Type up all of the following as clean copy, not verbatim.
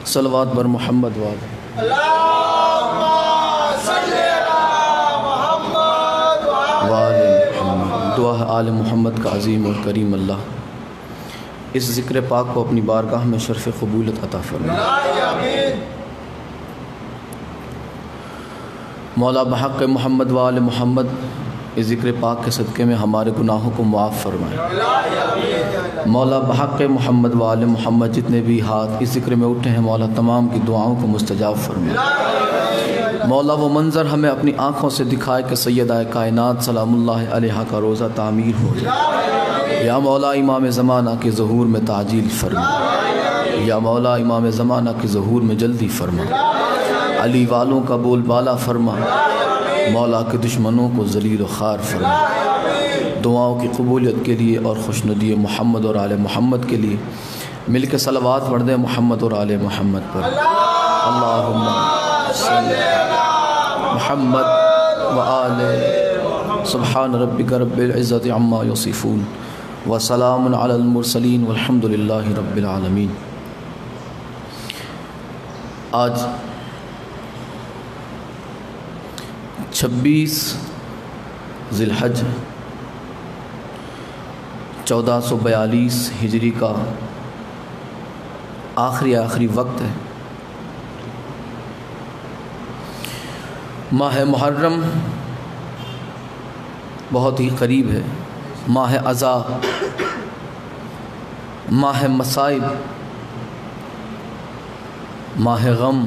صلوات بر محمد وعلى محمد۔ دعا ہے آل محمد کا عظیم اور کریم اللہ اس ذکر پاک کو اپنی بارگاہ میں شرف قبولت عطا فرمائے۔ مولا بحق محمد وآل محمد اس ذکر پاک کے صدقے میں ہمارے گناہوں کو معاف فرمائے۔ مولا بحق محمد وآل محمد جتنے بھی ہاتھ اس ذکر میں اٹھے ہیں مولا تمام کی دعاؤں کو مستجاب فرمائے۔ مولا وہ منظر ہمیں اپنی آنکھوں سے دکھائے کہ سیدہ کائنات سلام اللہ علیہا کا روزہ تعمیر ہو جائے۔ یا مولا امام زمانہ کے ظہور میں تعجیل فرما، یا مولا امام زمانہ کے ظہور میں جلدی فرما، علی والوں کا بول بالا فرما، مولا کے دشمنوں کو ذلیل و خوار فرما۔ دعاؤں کی قبولیت کے لیے اور خوشنودی محمد اور آل محمد کے لیے مل کے صلوات پڑھ دیں محمد اور آل محمد پر۔ اللہم صلی محمد و آل سبحان ربک رب العزت عما یصفون وسلام علی المرسلین والحمد للہ رب العالمین۔ آج 26 ذی الحج 1442 ہجری کا آخری وقت ہے۔ ماہ محرم بہت ہی قریب ہے، ماہ عزا، ماہ مصائب، ماہ غم،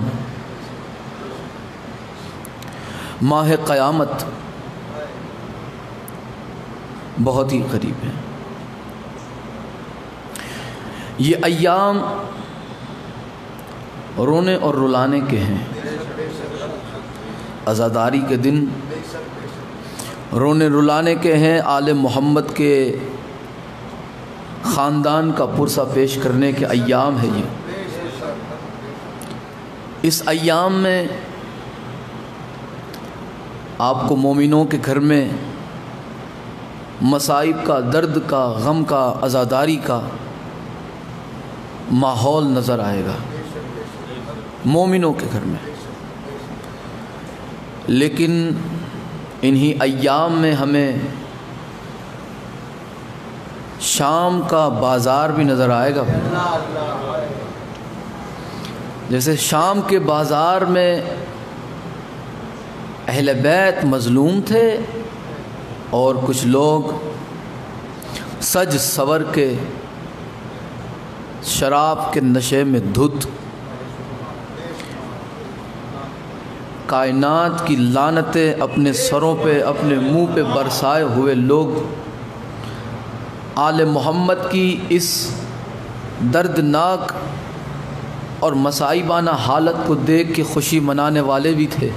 ماہ قیامت بہت ہی قریب ہے۔ یہ ایام رونے اور رلانے کے ہیں۔ عزاداری کے دن رونے رلانے کے ہیں، آل محمد کے خاندان کا پرسہ پیش کرنے کے ایام ہے یہ۔ اس ایام میں آپ کو مومنوں کے گھر میں مصائب کا، درد کا، غم کا، عزاداری کا ماحول نظر آئے گا مومنوں کے گھر میں۔ لیکن انہی ایام میں ہمیں شام کا بازار بھی نظر آئے گا۔ جیسے شام کے بازار میں اہل بیت مظلوم تھے اور کچھ لوگ سج سور کے شراب کے نشے میں دھت کائنات کی لعنتیں اپنے سروں پہ، اپنے منہ پہ برسائے ہوئے لوگ آل محمد کی اس دردناک اور مصائبانہ حالت کو دیکھ کے خوشی منانے والے بھی تھے۔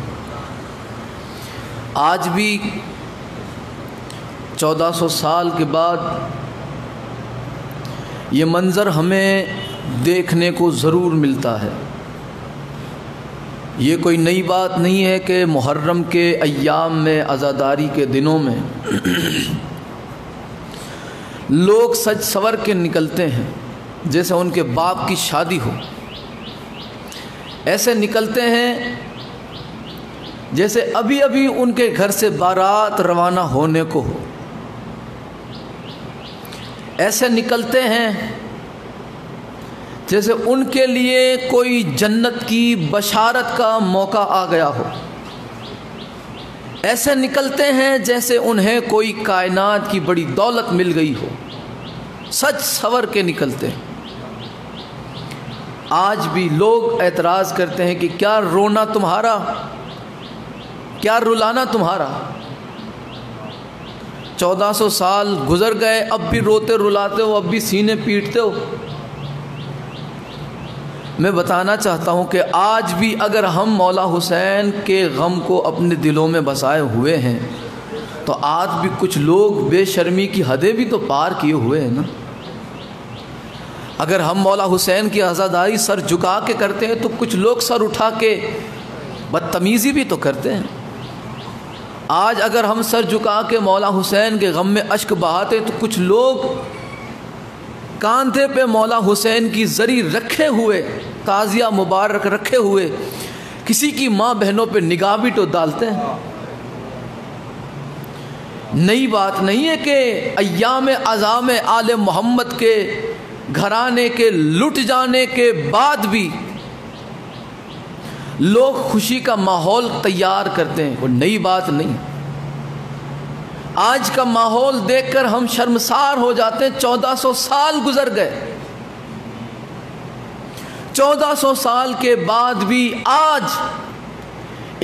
آج بھی 1400 سال کے بعد یہ منظر ہمیں دیکھنے کو ضرور ملتا ہے۔ یہ کوئی نئی بات نہیں ہے کہ محرم کے ایام میں، عزاداری کے دنوں میں لوگ سج سور کے نکلتے ہیں جیسے ان کے باپ کی شادی ہو، ایسے نکلتے ہیں جیسے ابھی ابھی ان کے گھر سے بارات روانہ ہونے کو ہو، ایسے نکلتے ہیں جیسے ان کے لیے کوئی جنت کی بشارت کا موقع آ گیا ہو، ایسے نکلتے ہیں جیسے انہیں کوئی کائنات کی بڑی دولت مل گئی ہو، سج سور کے نکلتے ہیں۔ آج بھی لوگ اعتراض کرتے ہیں کہ کیا رونا تمہارا، کیا رلانا تمہارا، 1400 سال گزر گئے اب بھی روتے رلاتے ہو، اب بھی سینے پیٹتے ہو۔ میں بتانا چاہتا ہوں کہ آج بھی اگر ہم مولا حسین کے غم کو اپنے دلوں میں بسائے ہوئے ہیں تو آج بھی کچھ لوگ بے شرمی کی حدیں بھی تو پار کیے ہوئے ہیں نا۔ اگر ہم مولا حسین کی عزاداری سر جھکا کے کرتے ہیں تو کچھ لوگ سر اٹھا کے بدتمیزی بھی تو کرتے ہیں۔ آج اگر ہم سر جھکا کے مولا حسین کے غم میں اشک بہاتے تو کچھ لوگ کاندھے پہ مولا حسین کی زری رکھے ہوئے، تعزیہ مبارک رکھے ہوئے کسی کی ماں بہنوں پہ نگاہ بھی تو ڈالتے ہیں۔ نئی بات نہیں ہے کہ ایام عظام آل محمد کے گھرانے کے لٹ جانے کے بعد بھی لوگ خوشی کا ماحول تیار کرتے ہیں، وہ نئی بات نہیں۔ آج کا ماحول دیکھ کر ہم شرمسار ہو جاتے ہیں۔ 1400 سال گزر گئے، 1400 سال کے بعد بھی آج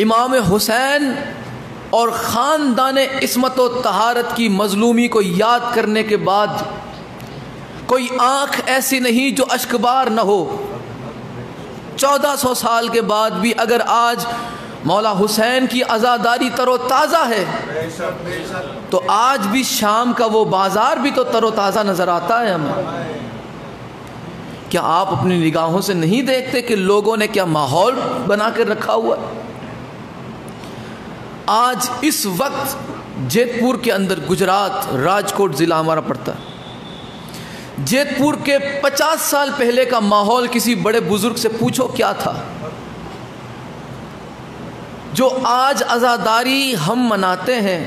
امام حسین اور خاندان عصمت و طہارت کی مظلومی کو یاد کرنے کے بعد کوئی آنکھ ایسی نہیں جو اشکبار نہ ہو۔ 1400 سال کے بعد بھی اگر آج مولا حسین کی عزاداری تر و تازہ ہے تو آج بھی شام کا وہ بازار بھی تو تر و تازہ نظر آتا ہے ہمیں۔ کیا آپ اپنی نگاہوں سے نہیں دیکھتے کہ لوگوں نے کیا ماحول بنا کر رکھا ہوا ہے؟ آج اس وقت جیت پور کے اندر، گجرات راجکوٹ ضلع ہمارا پڑتا ہے، جیت پور کے 50 سال پہلے کا ماحول کسی بڑے بزرگ سے پوچھو کیا تھا؟ جو آج عزاداری ہم مناتے ہیں،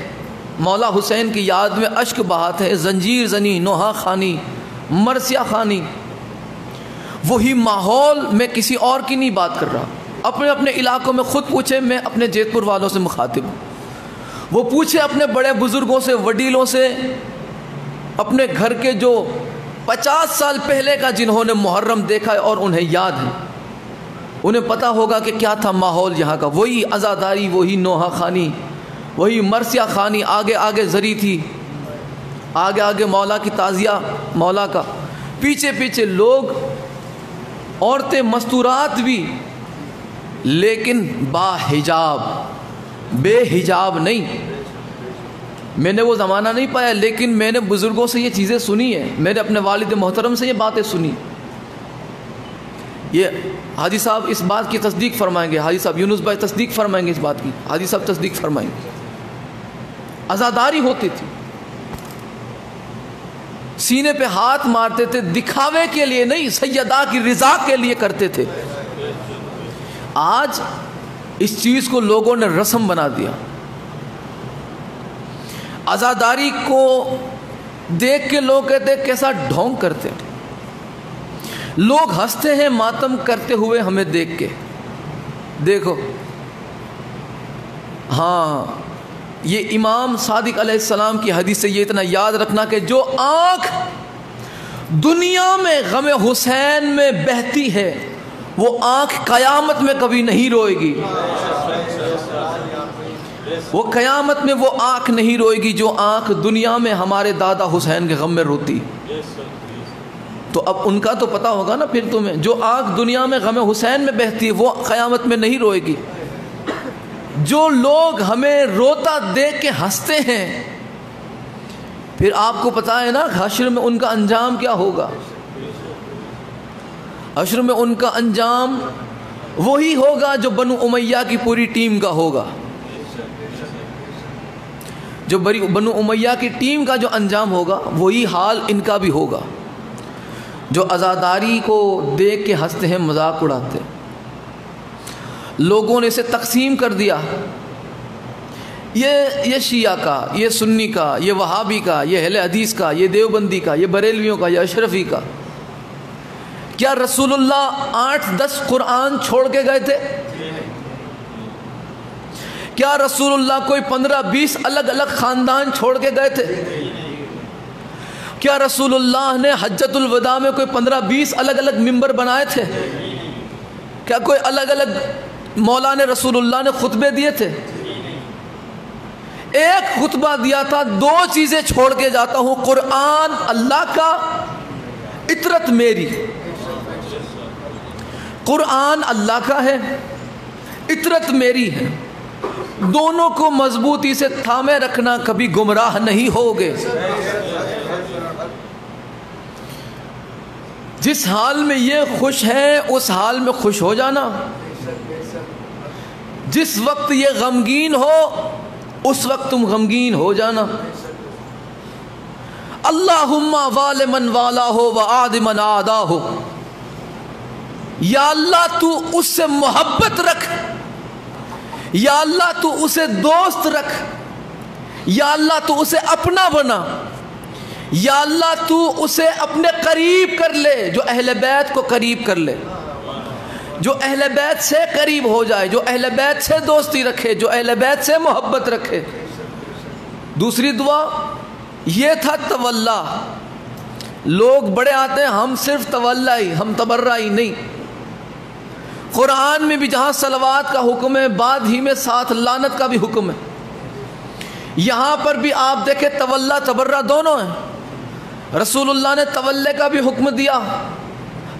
مولا حسین کی یاد میں اشک بہاتے ہیں، زنجیر زنی، نوحہ خانی، مرثیہ خانی، وہی ماحول میں کسی اور کی نہیں بات کر رہا۔ اپنے اپنے علاقوں میں خود پوچھے، میں اپنے جیت پور والوں سے مخاطب ہوں، وہ پوچھے اپنے بڑے بزرگوں سے، وڈیلوں سے، اپنے گھر کے جو 50 سال پہلے کا جنہوں نے محرم دیکھا ہے اور انہیں یاد ہے، انہیں پتہ ہوگا کہ کیا تھا ماحول یہاں کا۔ وہی عزاداری، وہی نوحہ خانی، وہی مرثیہ خانی، آگے آگے زری تھی، آگے آگے مولا کی تعزیہ مولا کا، پیچھے پیچھے لوگ، عورتیں مستورات بھی، لیکن با حجاب، بے حجاب نہیں۔ میں نے وہ زمانہ نہیں پایا، لیکن میں نے بزرگوں سے یہ چیزیں سنی ہیں، میں نے اپنے والد محترم سے یہ باتیں سنی۔ یہ حاجی صاحب اس بات کی تصدیق فرمائیں گے، حاجی صاحب یونس بھائی تصدیق فرمائیں گے اس بات کی، حاجی صاحب تصدیق فرمائیں گے۔ عزاداری ہوتی تھی، سینے پہ ہاتھ مارتے تھے، دکھاوے کے لیے نہیں، سیدہ کی رضا کے لیے کرتے تھے۔ آج اس چیز کو لوگوں نے رسم بنا دیا۔ عزاداری کو دیکھ کے لوگ کہتے ہیں کیسا ڈھونگ کرتے ہیں، لوگ ہنستے ہیں ماتم کرتے ہوئے ہمیں دیکھ کے۔ دیکھو، ہاں، یہ امام صادق علیہ السلام کی حدیث سے یہ اتنا یاد رکھنا کہ جو آنکھ دنیا میں غم حسین میں بہتی ہے وہ آنکھ قیامت میں کبھی نہیں روئے گی، وہ قیامت میں وہ آنکھ نہیں روئے گی جو آنکھ دنیا میں ہمارے دادا حسین کے غم میں روتی۔ تو اب ان کا تو پتہ ہوگا نا پھر تمہیں، جو آنکھ دنیا میں غم حسین میں بہتی ہے وہ قیامت میں نہیں روئے گی۔ جو لوگ ہمیں روتا دیکھ کے ہنستے ہیں، پھر آپ کو پتہ ہے نا حشر میں ان کا انجام کیا ہوگا۔ حشر میں ان کا انجام وہی ہوگا جو بنو امیہ کی پوری ٹیم کا ہوگا، جو بنو امیہ کی ٹیم کا جو انجام ہوگا وہی حال ان کا بھی ہوگا، جو عزاداری کو دیکھ کے ہنستے ہیں، مذاق اڑاتے ہیں۔ لوگوں نے اسے تقسیم کر دیا، یہ شیعہ کا، یہ سنی کا، یہ وہابی کا، یہ اہل حدیث کا، یہ دیوبندی کا، یہ بریلویوں کا، یہ اشرفی کا۔ کیا رسول اللہ 8-10 قرآن چھوڑ کے گئے تھے؟ کیا رسول اللہ کوئی 15-20 الگ الگ خاندان چھوڑ کے گئے تھے؟ کیا رسول اللہ نے حجۃ الوداع میں کوئی 15-20 الگ الگ ممبر بنائے تھے؟ کیا کوئی الگ الگ مولا نے رسول اللہ نے خطبے دیے تھے؟ ایک خطبہ دیا تھا، 2 چیزیں چھوڑ کے جاتا ہوں، قرآن اللہ کا، اطرت میری۔ قرآن اللہ کا ہے، اطرت میری ہے، دونوں کو مضبوطی سے تھامے رکھنا، کبھی گمراہ نہیں ہوگے۔ جس حال میں یہ خوش ہے اس حال میں خوش ہو جانا، جس وقت یہ غمگین ہو اس وقت تم غمگین ہو جانا۔ اللہم والی من والا ہو و عاد من عادا ہو، یا اللہ تو اس سے محبت رکھ، یا اللہ تو اسے دوست رکھ، یا اللہ تو اسے اپنا بنا، یا اللہ تو اسے اپنے قریب کر لے، جو اہل بیت کو قریب کر لے، جو اہل بیت سے قریب ہو جائے، جو اہل بیت سے دوستی رکھے، جو اہل بیت سے محبت رکھے۔ دوسری دعا یہ تھا تولا۔ لوگ بڑے آتے ہیں ہم صرف تولا ہی، ہم تبرہ ہی نہیں۔ قرآن میں بھی جہاں صلوات کا حکم ہے، بعد ہی میں ساتھ لعنت کا بھی حکم ہے۔ یہاں پر بھی آپ دیکھیں تولا تبرہ دونوں ہیں۔ رسول اللہ نے تولے کا بھی حکم دیا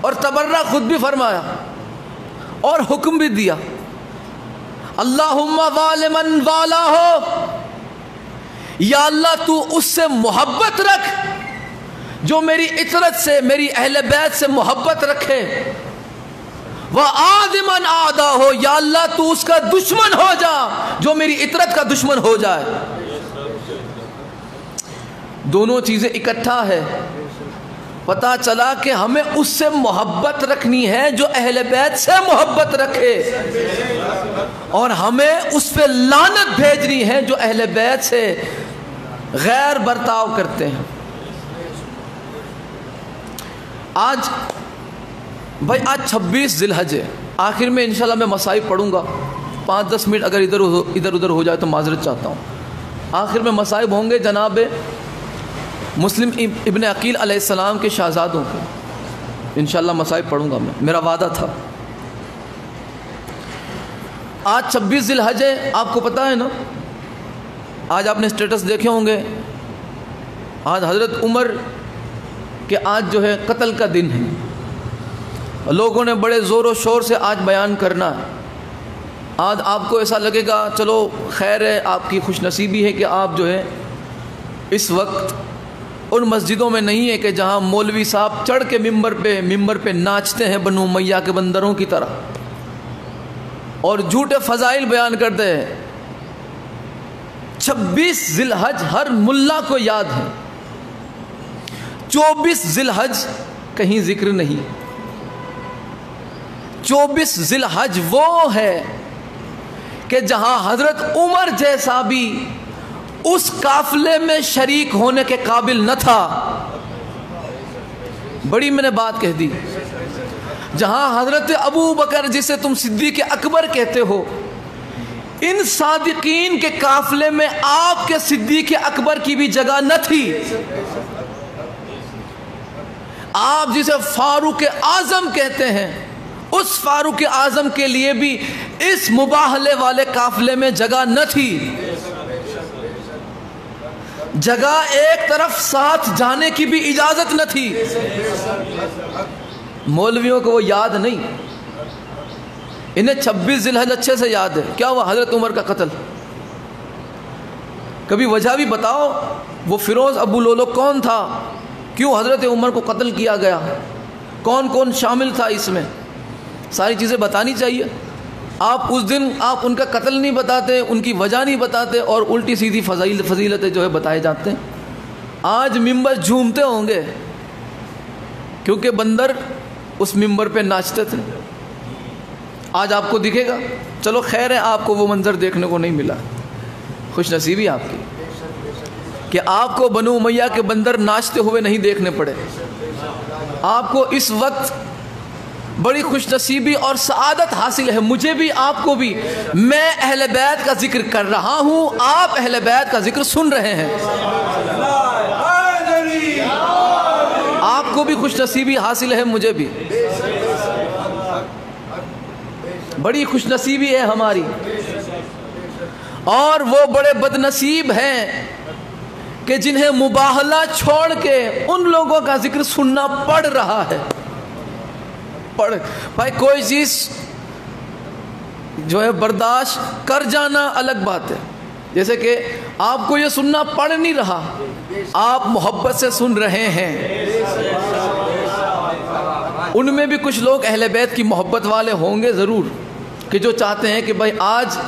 اور تبرہ خود بھی فرمایا اور حکم بھی دیا۔ اللہم والی من والا ہو، یا اللہ تو اس سے محبت رکھ جو میری اطرت سے، میری اہل بیت سے محبت رکھے، وَعَادِ مَنْ عَادَا ہو، یا اللہ تو اس کا دشمن ہو جا جو میری اطرت کا دشمن ہو جائے۔ دونوں چیزیں اکٹھا ہے۔ پتہ چلا کہ ہمیں اس سے محبت رکھنی ہے جو اہل بیت سے محبت رکھے، اور ہمیں اس پہ لعنت بھیجنی ہے جو اہل بیت سے غیر برتاؤ کرتے ہیں۔ آج 26 ذی الحج ہے۔ آخر میں انشاءاللہ میں مصائب پڑھوں گا، 5-10 منٹ اگر ادھر ادھر ہو جائے تو معذرت چاہتا ہوں۔ آخر میں مصائب ہوں گے جناب مسلم ابن عقیل علیہ السلام کے شہزادوں کے، انشاءاللہ مصائب پڑھوں گا، میرا وعدہ تھا۔ آج 26 ذی الحج ہے، آپ کو پتہ ہے نا، آج آپ نے اسٹیٹس دیکھے ہوں گے، آج حضرت عمر کے آج جو ہے قتل کا دن ہے۔ لوگوں نے بڑے زور و شور سے آج بیان کرنا ہے۔ آج آپ کو ایسا لگے گا چلو خیر ہے، آپ کی خوش نصیبی ہے کہ آپ جو ہے اس وقت ان مسجدوں میں نہیں ہے کہ جہاں مولوی صاحب چڑھ کے ممبر پہ ناچتے ہیں بنو امیہ کے بندروں کی طرح اور جھوٹے فضائل بیان کرتے ہیں۔ 26 ذی الحج ہر ملا کو یاد ہے، 24 ذی الحج کہیں ذکر نہیں۔ 24 ذی الحج وہ ہے کہ جہاں حضرت عمر جیسا بھی اس قافلے میں شریک ہونے کے قابل نہ تھا۔ بڑی میں نے بات کہہ دی۔ جہاں حضرت ابو بکر جسے تم صدیق اکبر کہتے ہو، ان صادقین کے قافلے میں آپ کے صدیق اکبر کی بھی جگہ نہ تھی۔ آپ جسے فاروق اعظم کہتے ہیں، اس فاروق اعظم کے لیے بھی اس مباہلے والے قافلے میں جگہ نہ تھی۔ جگہ ایک طرف ساتھ جانے کی بھی اجازت نہ تھی۔ مولویوں کو وہ یاد نہیں، انہیں 26 ذی الحج اچھے سے یاد ہے۔ کیا ہوا حضرت عمر کا قتل؟ کبھی وجہ بھی بتاؤ، وہ فیروز ابو لولو کون تھا؟ کیوں حضرت عمر کو قتل کیا گیا؟ کون کون شامل تھا اس میں؟ ساری چیزیں بتانی چاہیے۔ آپ اس دن آپ ان کا قتل نہیں بتاتے، ان کی وجہ نہیں بتاتے، اور الٹی سیدھی فضیلتیں جو ہے بتائے جاتے ہیں۔ آج ممبر جھومتے ہوں گے کیونکہ بندر اس ممبر پہ ناچتے تھے۔ آج آپ کو دکھے گا، چلو خیر ہے آپ کو وہ منظر دیکھنے کو نہیں ملا، خوش نصیبی آپ کی کہ آپ کو بنو امیہ کے بندر ناچتے ہوئے نہیں دیکھنے پڑے۔ آپ کو اس وقت بڑی خوش نصیبی اور سعادت حاصل ہے، مجھے بھی آپ کو بھی۔ میں اہل بیت کا ذکر کر رہا ہوں، آپ اہل بیت کا ذکر سن رہے ہیں، آپ کو بھی خوش نصیبی حاصل ہے، مجھے بھی بڑی خوش نصیبی ہے ہماری۔ اور وہ بڑے بد نصیب ہیں کہ جنہیں مباہلہ چھوڑ کے ان لوگوں کا ذکر سننا پڑ رہا ہے۔ بھائی کوئی چیز جو ہے برداشت کر جانا الگ بات ہے، جیسے کہ آپ کو یہ سننا پڑ نہیں رہا، آپ محبت سے سن رہے ہیں۔ ان میں بھی کچھ لوگ اہل بیت کی محبت والے ہوں گے ضرور، کہ جو چاہتے ہیں کہ بھائی آج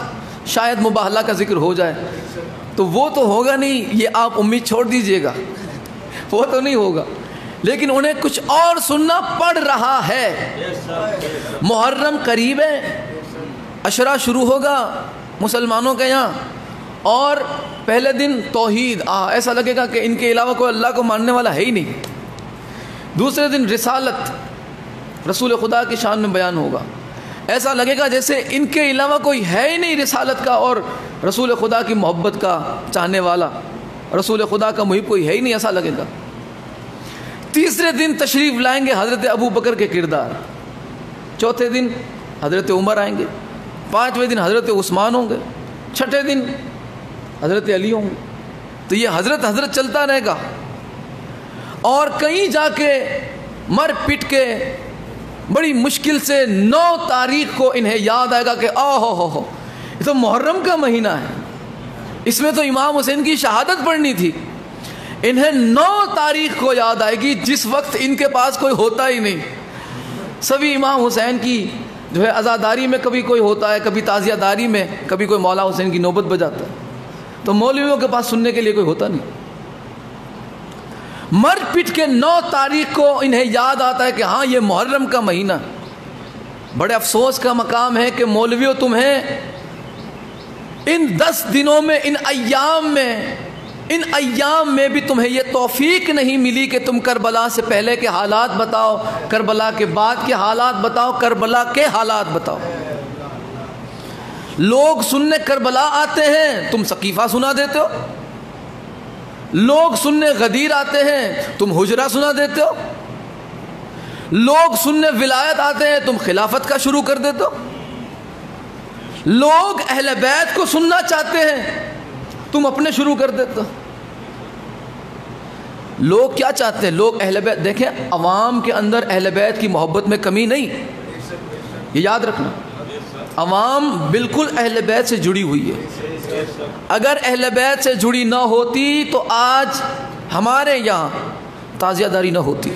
شاید مباہلہ کا ذکر ہو جائے، تو وہ تو ہوگا نہیں، یہ آپ امید چھوڑ دیجئے گا۔ وہ تو نہیں ہوگا، لیکن انہیں کچھ اور سننا پڑ رہا ہے۔ محرم قریب ہے، عشرہ شروع ہوگا مسلمانوں کے یہاں، اور پہلے دن توحید، ایسا لگے گا کہ ان کے علاوہ کوئی اللہ کو ماننے والا ہے ہی نہیں۔ دوسرے دن رسالت، رسول خدا کی شان میں بیان ہوگا، ایسا لگے گا جیسے ان کے علاوہ کوئی ہے ہی نہیں رسالت کا اور رسول خدا کی محبت کا چاہنے والا، رسول خدا کا محب کوئی ہے ہی نہیں، ایسا لگے گا۔ تیسرے دن تشریف لائیں گے حضرت ابو بکر کے کردار، چوتھے دن حضرت عمر آئیں گے، پانچویں دن حضرت عثمان ہوں گے، چھٹے دن حضرت علی ہوں گے۔ تو یہ حضرت چلتا رہے گا، اور کہیں جا کے مر پٹ کے بڑی مشکل سے 9 تاریخ کو انہیں یاد آئے گا کہ ہو یہ تو محرم کا مہینہ ہے، اس میں تو امام حسین کی شہادت پڑھنی تھی۔ انہیں 9 تاریخ کو یاد آئے گی، جس وقت ان کے پاس کوئی ہوتا ہی نہیں۔ سبھی امام حسین کی جو ہے عزاداری میں کبھی کوئی ہوتا ہے، کبھی تعزیہ داری میں، کبھی کوئی مولا حسین کی نوبت بجاتا ہے، تو مولویوں کے پاس سننے کے لیے کوئی ہوتا نہیں۔ مر پٹ کے 9 تاریخ کو انہیں یاد آتا ہے کہ ہاں یہ محرم کا مہینہ۔ بڑے افسوس کا مقام ہے کہ مولویوں تمہیں ان 10 دنوں میں، ان ایام میں بھی تمہیں یہ توفیق نہیں ملی کہ تم کربلا سے پہلے کے حالات بتاؤ، کربلا کے بعد کے حالات بتاؤ، کربلا کے حالات بتاؤ۔ لوگ سننے کربلا آتے ہیں، تم سقیفہ سنا دیتے ہو۔ لوگ سننے غدیر آتے ہیں، تم حجرہ سنا دیتے ہو۔ لوگ سننے ولایت آتے ہیں، تم خلافت کا شروع کر دیتے ہو۔ لوگ اہل بیت کو سننا چاہتے ہیں، تم اپنے شروع کر دیتے ہو۔ لوگ کیا چاہتے ہیں؟ لوگ اہل بیت، دیکھیں عوام کے اندر اہل بیت کی محبت میں کمی نہیں، یہ یاد رکھنا۔ عوام بالکل اہل بیت سے جڑی ہوئی ہے، اگر اہل بیت سے جڑی نہ ہوتی تو آج ہمارے یہاں تعزیہ داری نہ ہوتی۔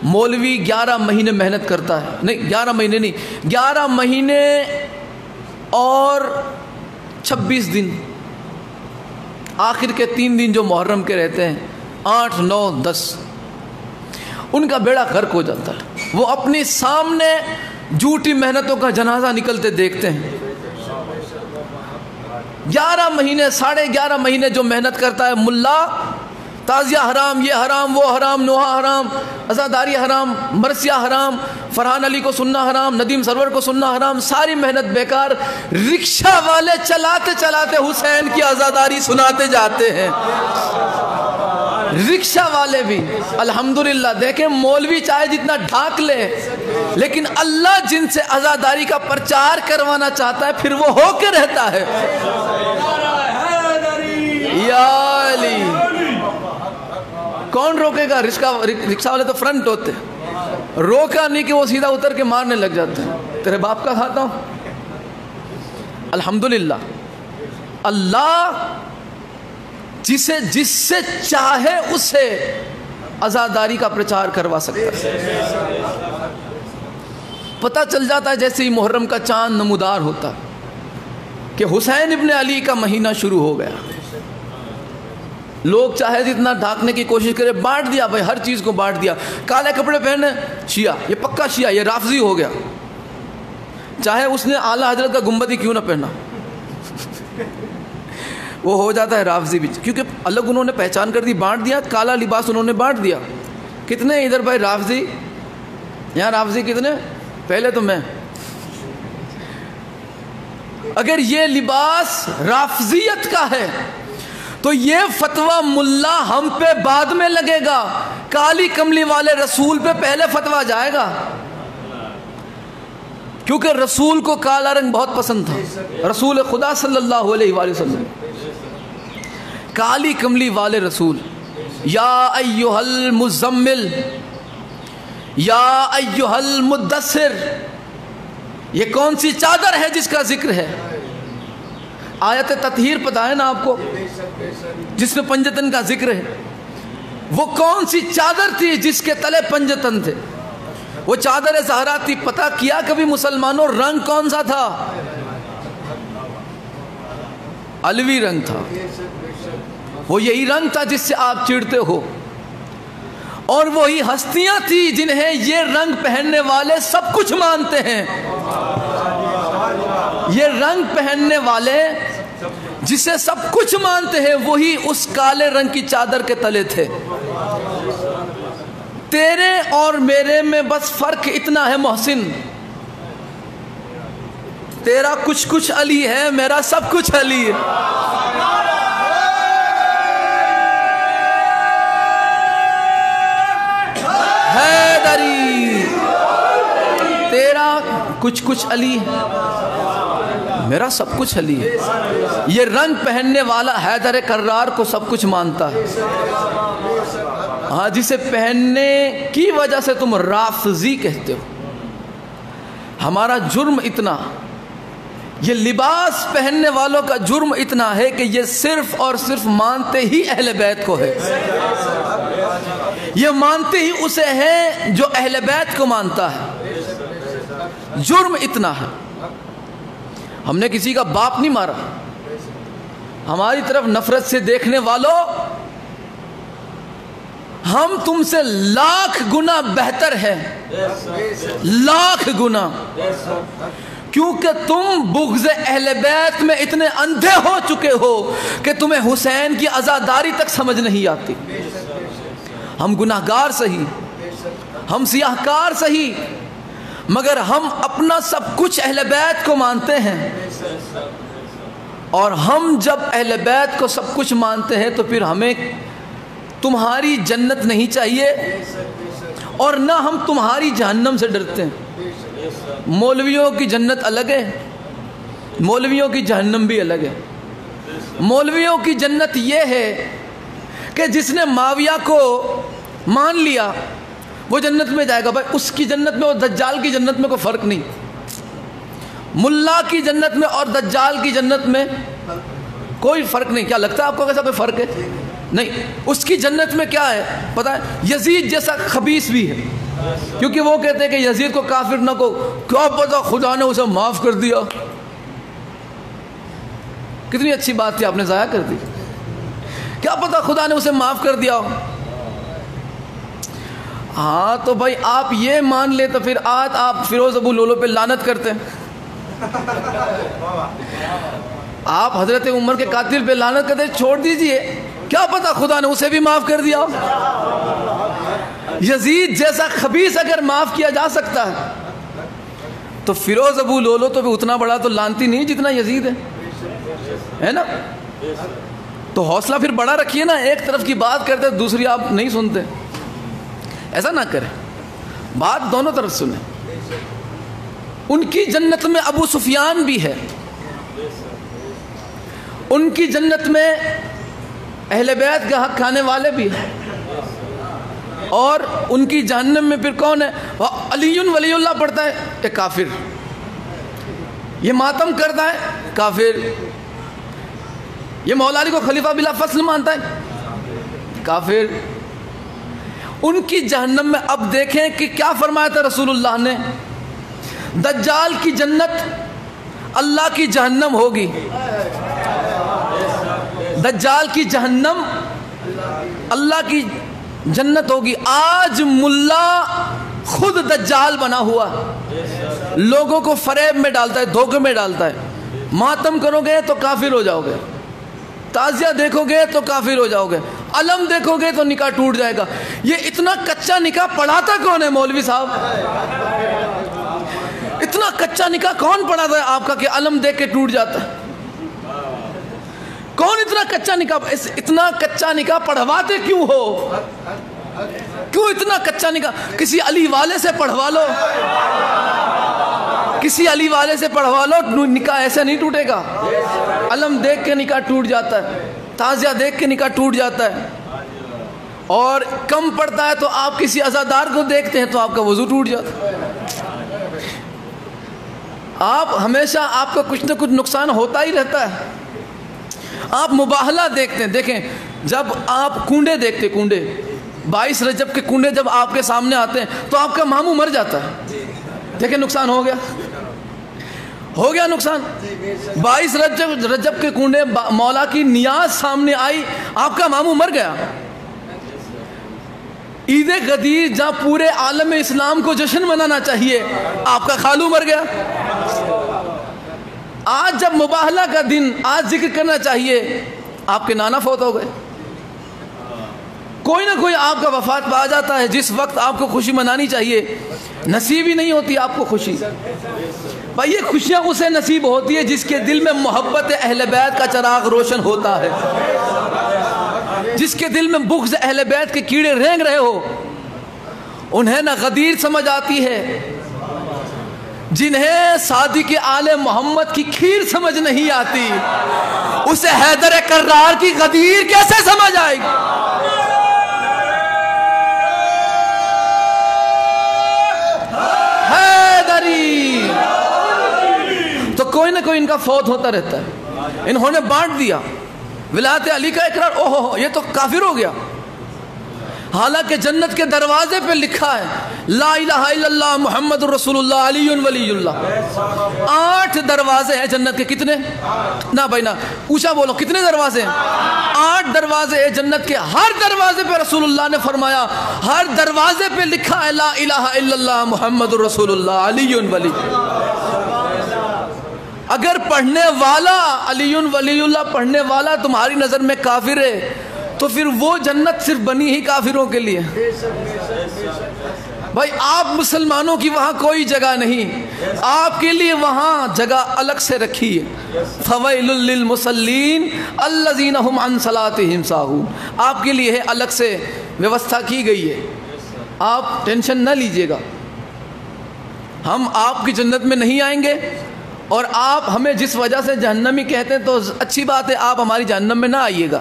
مولوی 11 مہینے محنت کرتا ہے، نہیں 11 مہینے نہیں، 11 مہینے اور 26 دن، آخر کے 3 دن جو محرم کے رہتے ہیں، 8 9 10، ان کا بیڑا غرق ہو جاتا ہے۔ وہ اپنے سامنے جھوٹی محنتوں کا جنازہ نکلتے دیکھتے ہیں۔ 11 مہینے 11.5 مہینے جو محنت کرتا ہے ملا، تعزیہ حرام، یہ حرام، وہ حرام، نوحہ حرام، عزاداری حرام، مرثیہ حرام، فرحان علی کو سننا حرام، ندیم سرور کو سننا حرام، ساری محنت بیکار۔ رکشہ والے چلاتے چلاتے حسین کی عزاداری سناتے جاتے ہیں، رکشہ والے بھی الحمدللہ۔ دیکھیں مولوی چاہے جتنا ڈھاک لے، لیکن اللہ جن سے عزاداری کا پرچار کروانا چاہتا ہے پھر وہ ہو کے رہتا ہے۔ یا علی، کون روکے گا؟ رکشہ والے تو فرنٹ ہوتے، روکا نہیں کہ وہ سیدھا اتر کے مارنے لگ جاتے ہیں، تیرے باپ کا کھاتا ہوں۔ الحمدللہ اللہ جس سے چاہے اسے عزاداری کا پرچار کروا سکتا ہے۔ پتہ چل جاتا ہے جیسے ہی محرم کا چاند نمودار ہوتا کہ حسین ابن علی کا مہینہ شروع ہو گیا۔ لوگ چاہے جتنا ڈھانکنے کی کوشش کرے، بانٹ دیا بھائی، ہر چیز کو بانٹ دیا۔ کالے کپڑے پہنے شیعہ، یہ پکا شیعہ، یہ رافضی ہو گیا، چاہے اس نے اعلیٰ حضرت کا گنبد ہی کیوں نہ پہنا، وہ ہو جاتا ہے رافضی بھی، کیونکہ الگ انہوں نے پہچان کر دی، بانٹ دیا، کالا لباس انہوں نے بانٹ دیا۔ کتنے ادھر بھائی رافضی؟ یہاں رافضی کتنے؟ پہلے تو میں۔ اگر یہ لباس رافضیت کا ہے تو یہ فتویٰ ملا ہم پہ بعد میں لگے گا، کالی کملی والے رسول پہ پہلے فتویٰ جائے گا، کیونکہ رسول کو کالا رنگ بہت پسند تھا۔ رسول خدا صلی اللہ علیہ وآلہ وسلم کالی کملی والے رسول، یا ایھا المزمل، یا ایھا المدثر، یہ کون سی چادر ہے جس کا ذکر ہے؟ آیت تطہیر پتہ ہے نا آپ کو، جس میں پنجتن کا ذکر ہے؟ وہ کون سی چادر تھی جس کے تلے پنجتن تھے؟ وہ چادر زہرا تھی۔ پتہ کیا کبھی مسلمانوں رنگ کون سا تھا؟ علوی رنگ تھا۔ وہ یہی رنگ تھا جس سے آپ چڑھتے ہو۔ اور وہی ہستیاں تھی جنہیں یہ رنگ پہننے والے سب کچھ مانتے ہیں. یہ رنگ پہننے والے جسے سب کچھ مانتے ہیں وہی اس کالے رنگ کی چادر کے تلے تھے. تیرے اور میرے میں بس فرق اتنا ہے محسن، تیرا کچھ کچھ علی ہے، میرا سب کچھ علی ہے. حیدری، تیرا کچھ کچھ علی ہے، میرا سب کچھ علی ہے. یہ رنگ پہننے والا حیدر کرار کو سب کچھ مانتا ہے. ہاں، جسے پہننے کی وجہ سے تم رافضی کہتے ہو. ہمارا جرم اتنا، یہ لباس پہننے والوں کا جرم اتنا ہے کہ یہ صرف اور صرف مانتے ہی اہل بیت کو ہے. یہ مانتے ہی اسے ہے جو اہل بیت کو مانتا ہے. جرم اتنا ہے. ہم نے کسی کا باپ نہیں مارا. ہماری طرف نفرت سے دیکھنے والوں، ہم تم سے لاکھ گنا بہتر ہے، لاکھ گنا. کیونکہ تم بغض اہل بیت میں اتنے اندھے ہو چکے ہو کہ تمہیں حسین کی عزاداری تک سمجھ نہیں آتی. ہم گناہگار سہی، ہم سیاہکار سہی، مگر ہم اپنا سب کچھ اہل بیت کو مانتے ہیں. اور ہم جب اہل بیت کو سب کچھ مانتے ہیں تو پھر ہمیں تمہاری جنت نہیں چاہیے اور نہ ہم تمہاری جہنم سے ڈرتے ہیں. مولویوں کی جنت الگ ہے، مولویوں کی جہنم بھی الگ ہے. مولویوں کی جنت یہ ہے کہ جس نے معاویہ کو مان لیا وہ جنت میں جائے گا. بھائی اس کی جنت میں اور دجال کی جنت میں کوئی فرق نہیں. ملا کی جنت میں اور دجال کی جنت میں کوئی فرق نہیں. کیا لگتا ہے آپ کو کیسا کوئی فرق ہے؟ نہیں. اس کی جنت میں کیا ہے پتہ ہے؟ یزید جیسا خبیث بھی ہے. کیونکہ وہ کہتے ہیں کہ یزید کو کافر نہ کو، کیا پتا خدا نے اسے معاف کر دیا. کتنی اچھی بات تھی، آپ نے ضائع کر دی. کیا پتا خدا نے اسے معاف کر دیا ہو. ہاں تو بھائی آپ یہ مان لے تو پھر آج آپ فیروز ابو لولو پہ لعنت کرتے ہیں. آپ حضرت عمر کے قاتل پہ لعنت کرتے، چھوڑ دیجئے، کیا پتا خدا نے اسے بھی معاف کر دیا. یزید جیسا خبیث اگر معاف کیا جا سکتا ہے تو فیروز ابو لولو تو بھی اتنا بڑا تو لعنتی نہیں جتنا یزید ہے نا. تو حوصلہ پھر بڑا رکھیے نا. ایک طرف کی بات کرتے دوسری آپ نہیں سنتے. ایسا نہ کریں، بات دونوں طرف سنیں. ان کی جنت میں ابو سفیان بھی ہے، ان کی جنت میں اہل بیت کا حق کھانے والے بھی ہیں، اور ان کی جہنم میں پھر کون ہے؟ علی ولی اللہ پڑھتا ہے کہ کافر، یہ ماتم کرتا ہے کافر، یہ مولا علی کو خلیفہ بلا فصل مانتا ہے کافر. ان کی جہنم میں اب دیکھیں کہ کیا فرمایا تھا رسول اللہ نے. دجال کی جنت اللہ کی جہنم ہوگی، دجال کی جہنم اللہ کی جنت ہوگی. آج ملا خود دجال بنا ہوا، لوگوں کو فریب میں ڈالتا ہے، دھوکے میں ڈالتا ہے. ماتم کرو گے تو کافر ہو جاؤ گے، تعزیہ دیکھو گے تو کافر ہو جاؤ گے، علم دیکھو گے تو نکاح ٹوٹ جائے گا. یہ اتنا کچا نکاح پڑھاتا کون ہے مولوی صاحب؟ اتنا کچا نکاح کون پڑھاتا ہے آپ کا کہ علم دیکھ کے ٹوٹ جاتا ہے؟ کون اتنا کچا نکاح؟ اتنا کچا نکاح پڑھواتے کیوں ہو؟ کیوں اتنا کچا نکاح؟ کسی علی والے سے پڑھوا لو، کسی علی والے سے پڑھوا لو، نکاح ایسے نہیں ٹوٹے گا. علم دیکھ کے نکاح ٹوٹ جاتا ہے، تعزیہ دیکھ کے نکاح ٹوٹ جاتا ہے. اور کم پڑتا ہے تو آپ کسی عزادار کو دیکھتے ہیں تو آپ کا وضو ٹوٹ جاتا ہے. آپ ہمیشہ آپ کا کچھ نہ کچھ نقصان ہوتا ہی رہتا ہے. آپ مباہلہ دیکھتے ہیں. دیکھیں جب آپ کنڈے دیکھتے، کنڈے 22 رجب کے کنڈے جب آپ کے سامنے آتے ہیں تو آپ کا ماموں مر جاتا ہے. دیکھیں نقصان ہو گیا، ہو گیا نقصان. 22 رجب کے کنڈے، مولا کی نیاز سامنے آئی، آپ کا ماموں مر گیا. عید غدیر جہاں پورے عالم اسلام کو جشن منانا چاہیے، آپ کا خالو مر گیا۔ آج جب مباہلہ کا دن، آج ذکر کرنا چاہیے، آپ کے نانا فوت ہو گئے۔ کوئی نہ کوئی آپ کا وفات پا جاتا ہے، جس وقت آپ کو خوشی منانی چاہیے نصیب ہی نہیں ہوتی آپ کو خوشی۔ بھائی یہ خوشیاں اسے نصیب ہوتی ہے جس کے دل میں محبت اہل بیت کا چراغ روشن ہوتا ہے، جس کے دل میں بغض اہل بیت کے کیڑے رینگ رہے ہو، انہیں نہ غدیر سمجھ آتی ہے، جنہیں صادق آل محمد کی کھیر سمجھ نہیں آتی، اسے حیدر کرار کی غدیر کیسے سمجھ آئے گی؟ حیدری تو کوئی نہ کوئی ان کا فوت ہوتا رہتا ہے۔ انہوں نے بانٹ دیا ولایت علی کا اقرار، اوہ یہ تو کافر ہو گیا، حالانکہ جنت کے دروازے پہ لکھا ہے لا الہ الا اللہ محمد الرسول اللہ علی ولی اللہ۔ 8 دروازے ہیں جنت کے، کتنے؟ نہ بھائی نہ اونچا بولو، کتنے دروازے ہیں؟ 8 دروازے ہیں جنت کے، ہر دروازے پہ رسول اللہ نے فرمایا، ہر دروازے پہ لکھا ہے لا الہ الا اللہ محمد الرسول اللہ علی ولی۔ اگر پڑھنے والا علی ولی اللہ پڑھنے والا تمہاری نظر میں کافر ہے تو پھر وہ جنت صرف بنی ہی کافروں کے لیے۔ بھائی آپ مسلمانوں کی وہاں کوئی جگہ نہیں، آپ کے لیے وہاں جگہ الگ سے رکھی ہے۔ فویل للمصلین الذین هم عن صلاتهم ساہون، آپ کے لیے الگ سے ویوستھا کی گئی ہے، آپ ٹینشن نہ لیجئے گا۔ ہم آپ کی جنت میں نہیں آئیں گے، اور آپ ہمیں جس وجہ سے جہنمی کہتے ہیں تو اچھی بات ہے، آپ ہماری جہنم میں نہ آئیے گا،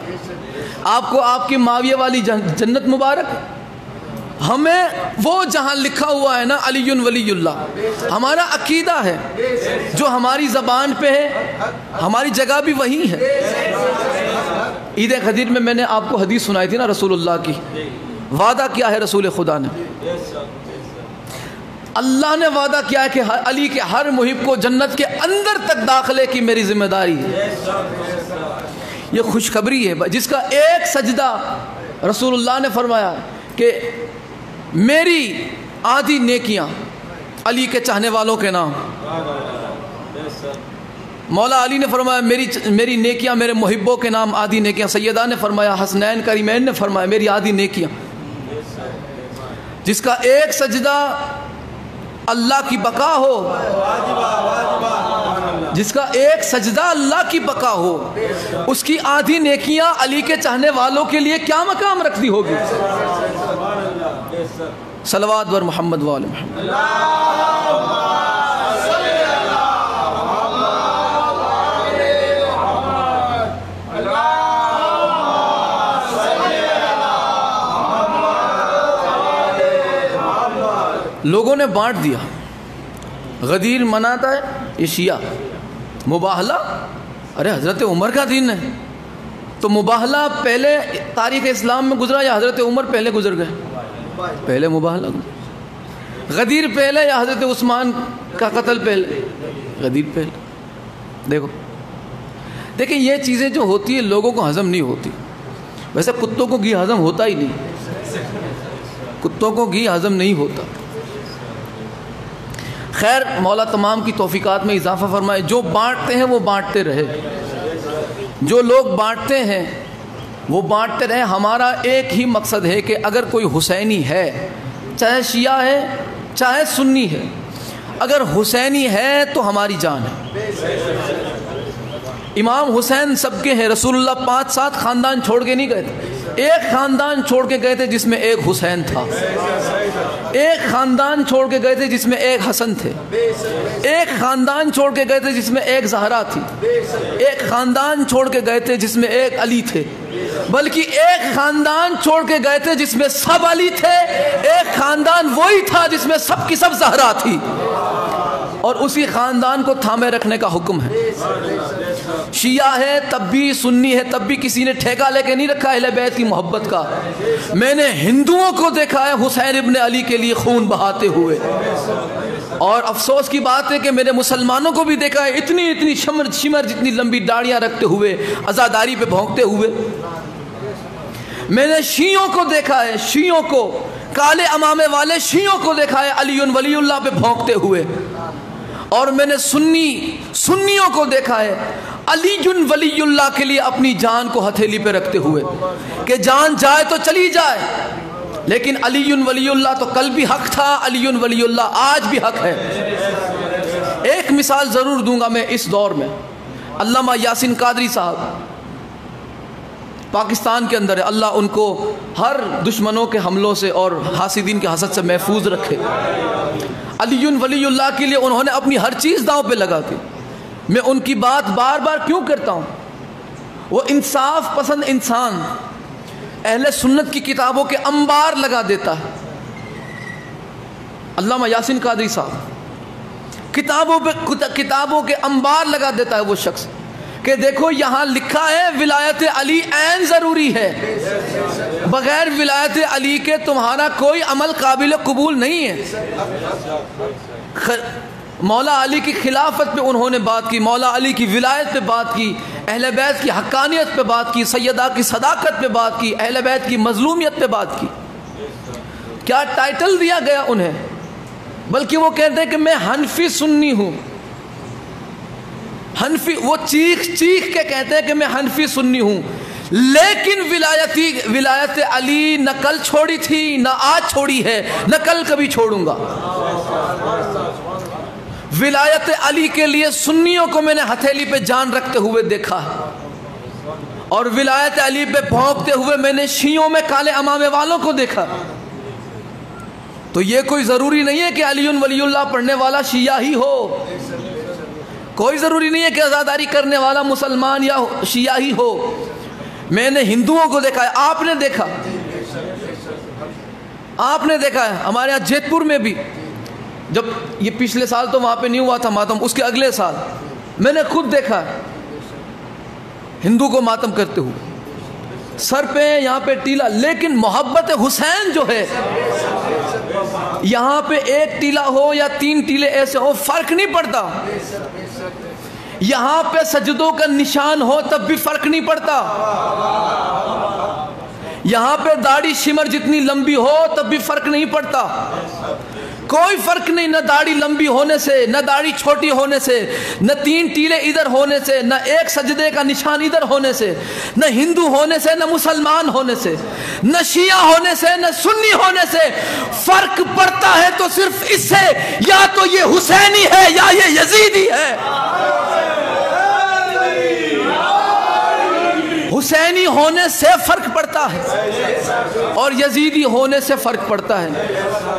آپ کو آپ کی معاویہ والی جنت مبارک۔ ہمیں وہ جہاں لکھا ہوا ہے نا علی ولی اللہ، ہمارا عقیدہ ہے جو ہماری زبان پہ ہے، ہماری جگہ بھی وہی ہے۔ عید غدیر میں نے آپ کو حدیث سنائی تھی نا رسول اللہ کی، وعدہ کیا ہے رسول خدا نے، اللہ نے وعدہ کیا ہے کہ علی کے ہر محب کو جنت کے اندر تک داخلے کی میری ذمہ داری ہے۔ یہ خوشخبری ہے جس کا ایک سجدہ رسول اللہ نے فرمایا کہ میری آدھی نیکیاں علی کے چاہنے والوں کے نام، مولا علی نے فرمایا میری نیکیاں میرے محبوں کے نام، آدھی نیکیاں۔ سیدہ نے فرمایا، حسنین کریمین نے فرمایا میری آدھی نیکیاں، جس کا ایک سجدہ اللہ کی بقا ہو، جس کا ایک سجدہ اللہ کی بقا ہو، اس کی آدھی نیکیاں علی کے چاہنے والوں کے لیے کیا مقام رکھتی ہوگی؟ صلوات بر محمد و آل محمد۔ لوگوں نے بانٹ دیا، غدیر مناتا ہے یہ شیعہ، مباہلہ ارے حضرت عمر کا دین ہے، تو مباہلہ پہلے تاریخ اسلام میں گزرا یا حضرت عمر پہلے گزر گئے؟ پہلے مباہلہ گزرا۔ غدیر پہلے یا حضرت عثمان کا قتل پہلے؟ غدیر پہلے۔ دیکھیں یہ چیزیں جو ہوتی ہیں لوگوں کو ہضم نہیں ہوتی، ویسے کتوں کو گھی ہضم ہوتا ہی نہیں، کتوں کو گھی ہضم نہیں ہوتا۔ خیر مولا تمام کی توفیقات میں اضافہ فرمائے، جو بانٹتے ہیں وہ بانٹتے رہے، جو لوگ بانٹتے ہیں وہ بانٹتے رہے۔ ہمارا ایک ہی مقصد ہے کہ اگر کوئی حسینی ہے، چاہے شیعہ ہے چاہے سنی ہے، اگر حسینی ہے تو ہماری جان ہے۔ امام حسین سب کے ہیں، رسول اللہ 5-7 خاندان چھوڑ کے نہیں گئے تھے، ایک خاندان چھوڑ کے گئے تھے جس میں ایک حسین تھا، ایک خاندان چھوڑ کے گئے تھے جس میں ایک حسن تھے، ایک خاندان چھوڑ کے گئے تھے جس میں ایک زہرا تھی، ایک خاندان چھوڑ کے گئے تھے جس میں ایک علی تھے، بلکہ ایک خاندان چھوڑ کے گئے تھے جس میں سب علی تھے، ایک خاندان وہی تھا جس میں سب کی سب زہرا تھی، اور اسی خاندان کو تھامے رکھنے کا حکم ہے۔ شیعہ ہے تب بھی، سنی ہے تب بھی، کسی نے ٹھیکہ لے کے نہیں رکھا اہل بیت کی محبت کا۔ میں نے ہندوؤں کو دیکھا ہے حسین ابن علی کے لیے خون بہاتے ہوئے، اور افسوس کی بات ہے کہ میرے مسلمانوں کو بھی دیکھا ہے اتنی شمر جتنی لمبی داڑیاں رکھتے ہوئے، عزاداری پہ بھونکتے ہوئے۔ میں نے شیعوں کو دیکھا ہے، شیعوں کو کالے امامے والے شیعوں کو دیکھا ہے علی ولی اللہ پہ بھونکتے ہوئے، اور میں نے سنیوں کو دیکھا ہے علی ولی اللہ کے لیے اپنی جان کو ہتھیلی پہ رکھتے ہوئے کہ جان جائے تو چلی جائے، لیکن علی ولی اللہ تو کل بھی حق تھا، علی ولی اللہ آج بھی حق ہے۔ ایک مثال ضرور دوں گا میں اس دور میں، علامہ یاسین قادری صاحب پاکستان کے اندر ہے، اللہ ان کو ہر دشمنوں کے حملوں سے اور حاسدین کے حسد سے محفوظ رکھے۔ علی ولی اللہ کے لیے انہوں نے اپنی ہر چیز داؤں پہ لگا دی۔ میں ان کی بات بار بار کیوں کرتا ہوں؟ وہ انصاف پسند انسان اہل سنت کی کتابوں کے انبار لگا دیتا ہے۔ علامہ یاسین قادری صاحب کتابوں کے انبار لگا دیتا ہے وہ شخص کہ دیکھو یہاں لکھا ہے ولایت علی عین ضروری ہے، بغیر ولایت علی کے تمہارا کوئی عمل قابل قبول نہیں ہے۔ مولا علی کی خلافت پہ انہوں نے بات کی، مولا علی کی ولایت پہ بات کی، اہل بیت کی حقانیت پہ بات کی، سیدہ کی صداقت پہ بات کی، اہل بیت کی مظلومیت پہ بات کی۔ کیا ٹائٹل دیا گیا انہیں؟ بلکہ وہ کہتے ہیں کہ میں حنفی سنی ہوں۔ حنفی، وہ چیخ کے کہتے ہیں کہ میں حنفی سنی ہوں، لیکن ولایت علی نہ کل چھوڑی تھی نہ آج چھوڑی ہے نہ کل کبھی چھوڑوں گا۔ ولایت علی کے لیے سنیوں کو میں نے ہتھیلی پہ جان رکھتے ہوئے دیکھا ہے، اور ولایت علی پہ بھونکتے ہوئے میں نے شیعوں میں کالے امامے والوں کو دیکھا۔ تو یہ کوئی ضروری نہیں ہے کہ علی ولی اللہ پڑھنے والا شیعہ ہی ہو، کوئی ضروری نہیں ہے کہ عزاداری کرنے والا مسلمان یا شیعہ ہی ہو۔ میں نے ہندوؤں کو دیکھا ہے، آپ نے دیکھا ہے ہمارے یہاں جیت پور میں بھی، جب یہ پچھلے سال تو وہاں پہ نہیں ہوا تھا ماتم، اس کے اگلے سال میں نے خود دیکھا ہے ہندو کو ماتم کرتے ہوئے، سر پہ یہاں پہ ٹیلا، لیکن محبت حسین جو ہے یہاں پہ ایک ٹیلا ہو یا 3 ٹیلے ایسے ہو فرق نہیں پڑتا، یہاں پہ سجدوں کا نشان ہو تب بھی فرق نہیں پڑتا، یہاں پہ داڑھی شمر جتنی لمبی ہو تب بھی فرق نہیں پڑتا، کوئی فرق نہیں، نہ داڑھی لمبی ہونے سے، نہ داڑھی چھوٹی ہونے سے، نہ 3 ٹیلے ادھر ہونے سے، نہ ایک سجدے کا نشان ادھر ہونے سے، نہ ہندو ہونے سے، نہ مسلمان ہونے سے، نہ شیعہ ہونے سے، نہ سنی ہونے سے۔ فرق پڑتا ہے تو صرف اس سے، یا تو یہ حسینی ہے یا یہ یزیدی ہے۔ حسینی ہونے سے فرق پڑتا ہے اور یزیدی ہونے سے فرق پڑتا ہے۔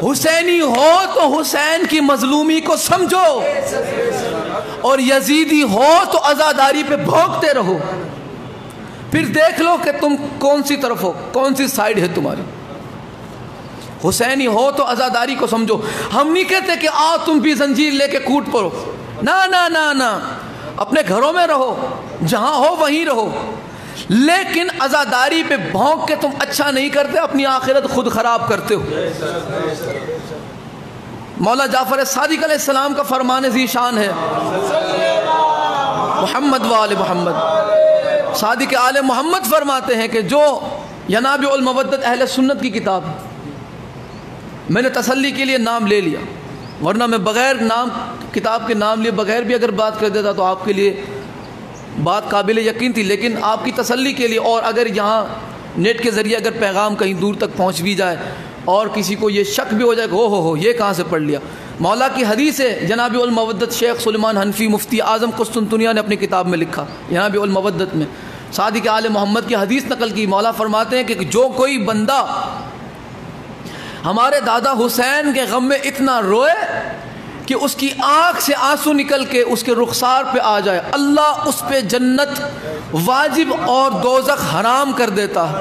حسینی ہو تو حسین کی مظلومی کو سمجھو، اور یزیدی ہو تو عزاداری پہ بھونکتے رہو، پھر دیکھ لو کہ تم کون سی طرف ہو، کون سی سائیڈ ہے تمہاری۔ حسینی ہو تو عزاداری کو سمجھو۔ ہم نہیں کہتے کہ آؤ تم بھی زنجیر لے کے کوٹ پڑو، نہ، اپنے گھروں میں رہو، جہاں ہو وہیں رہو، لیکن عزاداری پہ بھونک کے تم اچھا نہیں کرتے، اپنی آخرت خود خراب کرتے ہو۔ مولا جعفر صادق علیہ السلام کا فرمان ذی شان ہے، محمد وآل محمد، صادق آل محمد فرماتے ہیں کہ جو ینابع المودت اہل سنت کی کتاب، میں نے تسلی کے لیے نام لے لیا، ورنہ میں بغیر کتاب کے نام لیے بغیر بھی اگر بات کر دیتا تو آپ کے لیے بات قابل یقین تھی، لیکن آپ کی تسلی کے لیے، اور اگر یہاں نیٹ کے ذریعے اگر پیغام کہیں دور تک پہنچ بھی جائے اور کسی کو یہ شک بھی ہو جائے کہ ہو یہ کہاں سے پڑھ لیا، مولا کی حدیث ہے۔ جناب المودت شیخ سلیمان حنفی مفتی اعظم قسطنطنیہ نے اپنی کتاب میں لکھا، جناب المودت میں صادق آل محمد کی حدیث نقل کی۔ مولا فرماتے ہیں کہ جو کوئی بندہ ہمارے دادا حسین کے غم میں اتنا روئے کہ اس کی آنکھ سے آنسو نکل کے اس کے رخسار پہ آ جائے، اللہ اس پہ جنت واجب اور دوزخ حرام کر دیتا ہے۔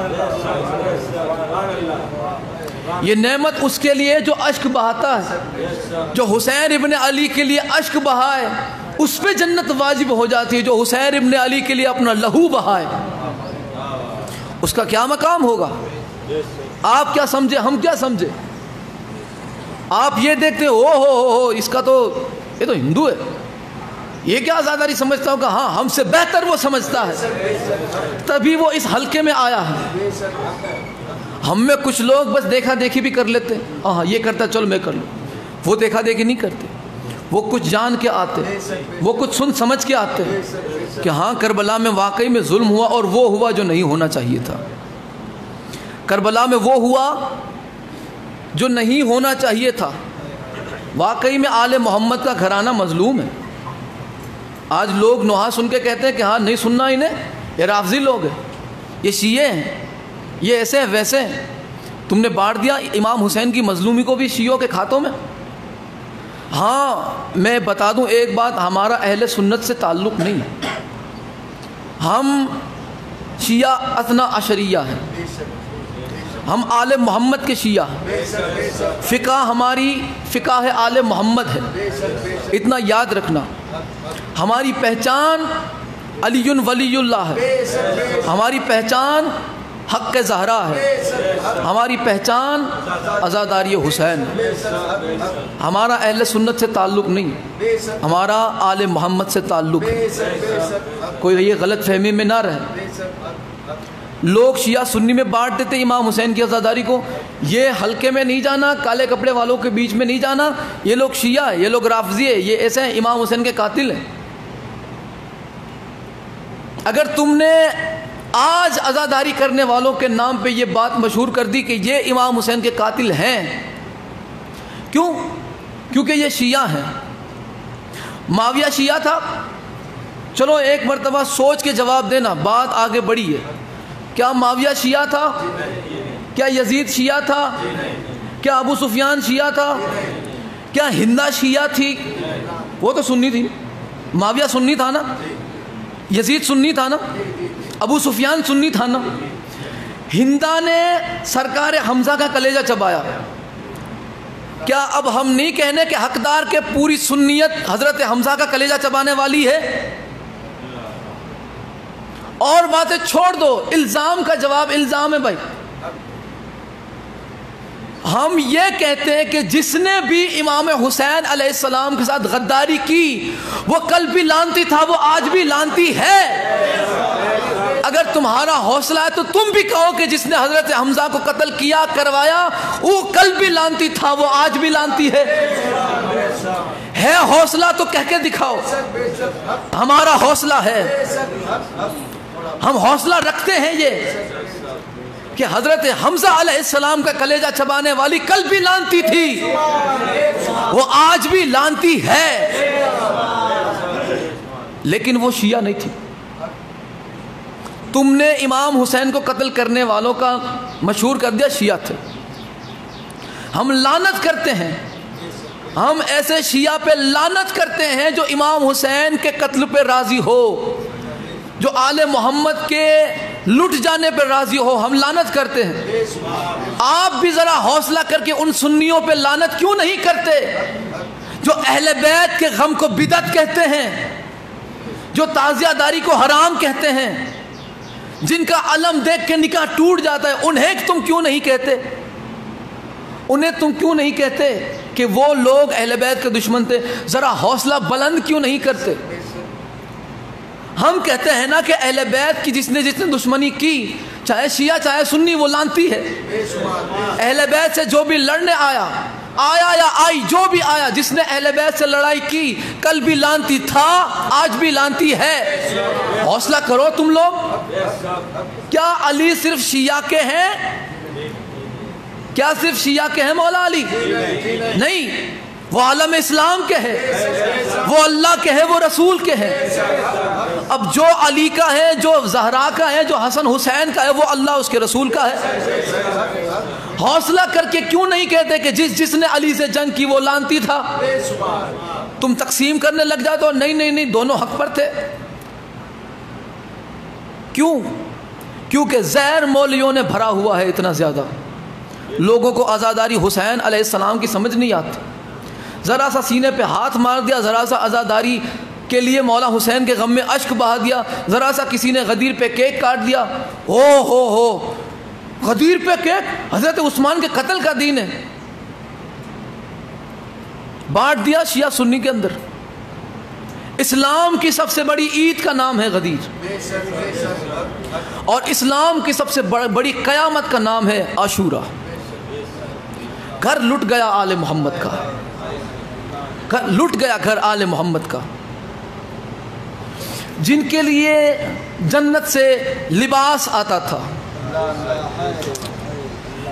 یہ نعمت اس کے لیے جو اشک بہاتا ہے، جو حسین ابن علی کے لیے اشک بہائے اس پہ جنت واجب ہو جاتی ہے، جو حسین ابن علی کے لیے اپنا لہو بہائے اس کا کیا مقام ہوگا۔ آپ کیا سمجھے، ہم کیا سمجھے؟ آپ یہ دیکھتے ہو اس کا تو یہ تو ہندو ہے، یہ کیا آزاداری سمجھتا ہوں کہ ہاں ہم سے بہتر وہ سمجھتا ہے، تبھی وہ اس حلقے میں آیا ہے۔ ہم میں کچھ لوگ بس دیکھا دیکھی بھی کر لیتے، ہاں یہ کرتا چلو میں کر لوں، وہ دیکھا دیکھی نہیں کرتے، وہ کچھ جان کے آتے، وہ کچھ سن سمجھ کے آتے کہ ہاں کربلا میں واقعی میں ظلم ہوا، اور وہ ہوا جو نہیں ہونا چاہیے تھا۔ کربلا میں وہ ہوا جو نہیں ہونا چاہیے تھا۔ واقعی میں آل محمد کا گھرانہ مظلوم ہے۔ آج لوگ نوحہ سن کے کہتے ہیں کہ ہاں نہیں سننا انہیں، یہ رافضی لوگ ہیں، یہ شیعہ ہیں، یہ ایسے ہیں ویسے ہیں۔ تم نے بانٹ دیا امام حسین کی مظلومی کو بھی شیعوں کے کھاتوں میں۔ ہاں میں بتا دوں ایک بات، ہمارا اہل سنت سے تعلق نہیں، ہم شیعہ اثنا عشریہ ہیں، ہم آل محمد کے شیعہ ہیں، فقہ ہماری فقہ آل محمد ہے۔ اتنا یاد رکھنا، ہماری پہچان علی ولی اللہ ہے، ہماری پہچان حق زہرا ہے، ہماری پہچان عزاداری حسین ہے۔ ہمارا اہل سنت سے تعلق نہیں، ہمارا آل محمد سے تعلق ہے۔ کوئی یہ غلط فہمی میں نہ رہے۔ لوگ شیعہ سنی میں بانٹ دیتے امام حسین کی عزاداری کو، یہ حلقے میں نہیں جانا، کالے کپڑے والوں کے بیچ میں نہیں جانا، یہ لوگ شیعہ ہیں، یہ لوگ رافضی ہیں، یہ ایسے ہیں امام حسین کے قاتل ہیں۔ اگر تم نے آج عزاداری کرنے والوں کے نام پہ یہ بات مشہور کر دی کہ یہ امام حسین کے قاتل ہیں، کیوں؟ کیونکہ یہ شیعہ ہیں۔ معاویہ شیعہ تھا؟ چلو ایک مرتبہ سوچ کے جواب دینا، بات آگے بڑھی ہے۔ کیا معاویہ شیعہ تھا؟ کیا یزید شیعہ تھا؟ کیا ابو سفیان شیعہ تھا؟ کیا ہندہ شیعہ تھی؟ وہ تو سنی تھی، معاویہ سنی تھا نا، یزید سنی تھا نا، ابو سفیان سنی تھا نا۔ ہندہ نے سرکار حمزہ کا کلیجہ چبایا، کیا اب ہم نہیں کہنے کہ حقدار کے پوری سنیت حضرت حمزہ کا کلیجہ چبانے والی ہے؟ اور باتیں چھوڑ دو، الزام کا جواب الزام ہے بھائی۔ ہم یہ کہتے ہیں کہ جس نے بھی امام حسین علیہ السلام کے ساتھ غداری کی وہ کل بھی لعنتی تھا، وہ آج بھی لعنتی ہے۔ اگر تمہارا حوصلہ ہے تو تم بھی کہو کہ جس نے حضرت حمزہ کو قتل کیا کروایا وہ کل بھی لعنتی تھا، وہ آج بھی لعنتی ہے۔ حوصلہ تو کہہ کے دکھاؤ، ہمارا حوصلہ ہے، ہم حوصلہ رکھتے ہیں یہ کہ حضرت حمزہ علیہ السلام کا کلیجہ چبانے والی کل بھی لعنتی تھی، وہ آج بھی لعنتی ہے، لیکن وہ شیعہ نہیں تھی۔ تم نے امام حسین کو قتل کرنے والوں کا مشہور کر دیا شیعہ تھے۔ ہم لعنت کرتے ہیں، ہم ایسے شیعہ پہ لعنت کرتے ہیں جو امام حسین کے قتل پہ راضی ہو، جو آل محمد کے لٹ جانے پہ راضی ہو، ہم لعنت کرتے ہیں۔ آپ بھی ذرا حوصلہ کر کے ان سنیوں پہ لعنت کیوں نہیں کرتے جو اہل بیت کے غم کو بدعت کہتے ہیں، جو تعزیہ داری کو حرام کہتے ہیں، جن کا علم دیکھ کے نکاح ٹوٹ جاتا ہے؟ انہیں تم کیوں نہیں کہتے؟ انہیں تم کیوں نہیں کہتے کہ وہ لوگ اہل بیت کے دشمن تھے؟ ذرا حوصلہ بلند کیوں نہیں کرتے؟ ہم کہتے ہیں نا کہ اہل بیت کی جس نے دشمنی کی، چاہے شیعہ چاہے سنی، وہ لعنتی ہے۔ اہل بیت سے جو بھی لڑنے آیا یا آئی، جو بھی آیا، جس نے اہل بیت سے لڑائی کی کل بھی لعنتی تھا، آج بھی لعنتی ہے۔ حوصلہ کرو تم لوگ۔ کیا علی صرف شیعہ کے ہیں؟ کیا صرف شیعہ کے ہیں مولا علی؟ نہیں، وہ عالم اسلام کے ہیں، وہ اللہ کے ہیں، وہ رسول کے ہیں۔ اب جو علی کا ہے، جو زہرا کا ہے، جو حسن حسین کا ہے، وہ اللہ اس کے رسول کا ہے۔ حوصلہ کر کے کیوں نہیں کہتے کہ جس نے علی سے جنگ کی وہ لعنتی تھا؟ تم تقسیم کرنے لگ جاتے ہو، نہیں دونوں حق پر تھے۔ کیوں؟ کیونکہ زہر مولیوں نے بھرا ہوا ہے اتنا زیادہ، لوگوں کو عزاداری حسین علیہ السلام کی سمجھ نہیں آتی۔ ذرا سا سینے پہ ہاتھ مار دیا، ذرا سا عزاداری کے لیے مولا حسین کے غم میں اشک بہا دیا، ذرا سا کسی نے غدیر پہ کیک کاٹ دیا، ہو غدیر پہ کیک، حضرت عثمان کے قتل کا دین ہے، بانٹ دیا شیعہ سنی کے اندر۔ اسلام کی سب سے بڑی عید کا نام ہے غدیر، اور اسلام کی سب سے بڑی قیامت کا نام ہے عاشورہ۔ گھر لٹ گیا آل محمد کا، گھر لٹ گیا گھر آل محمد کا، جن کے لیے جنت سے لباس آتا تھا،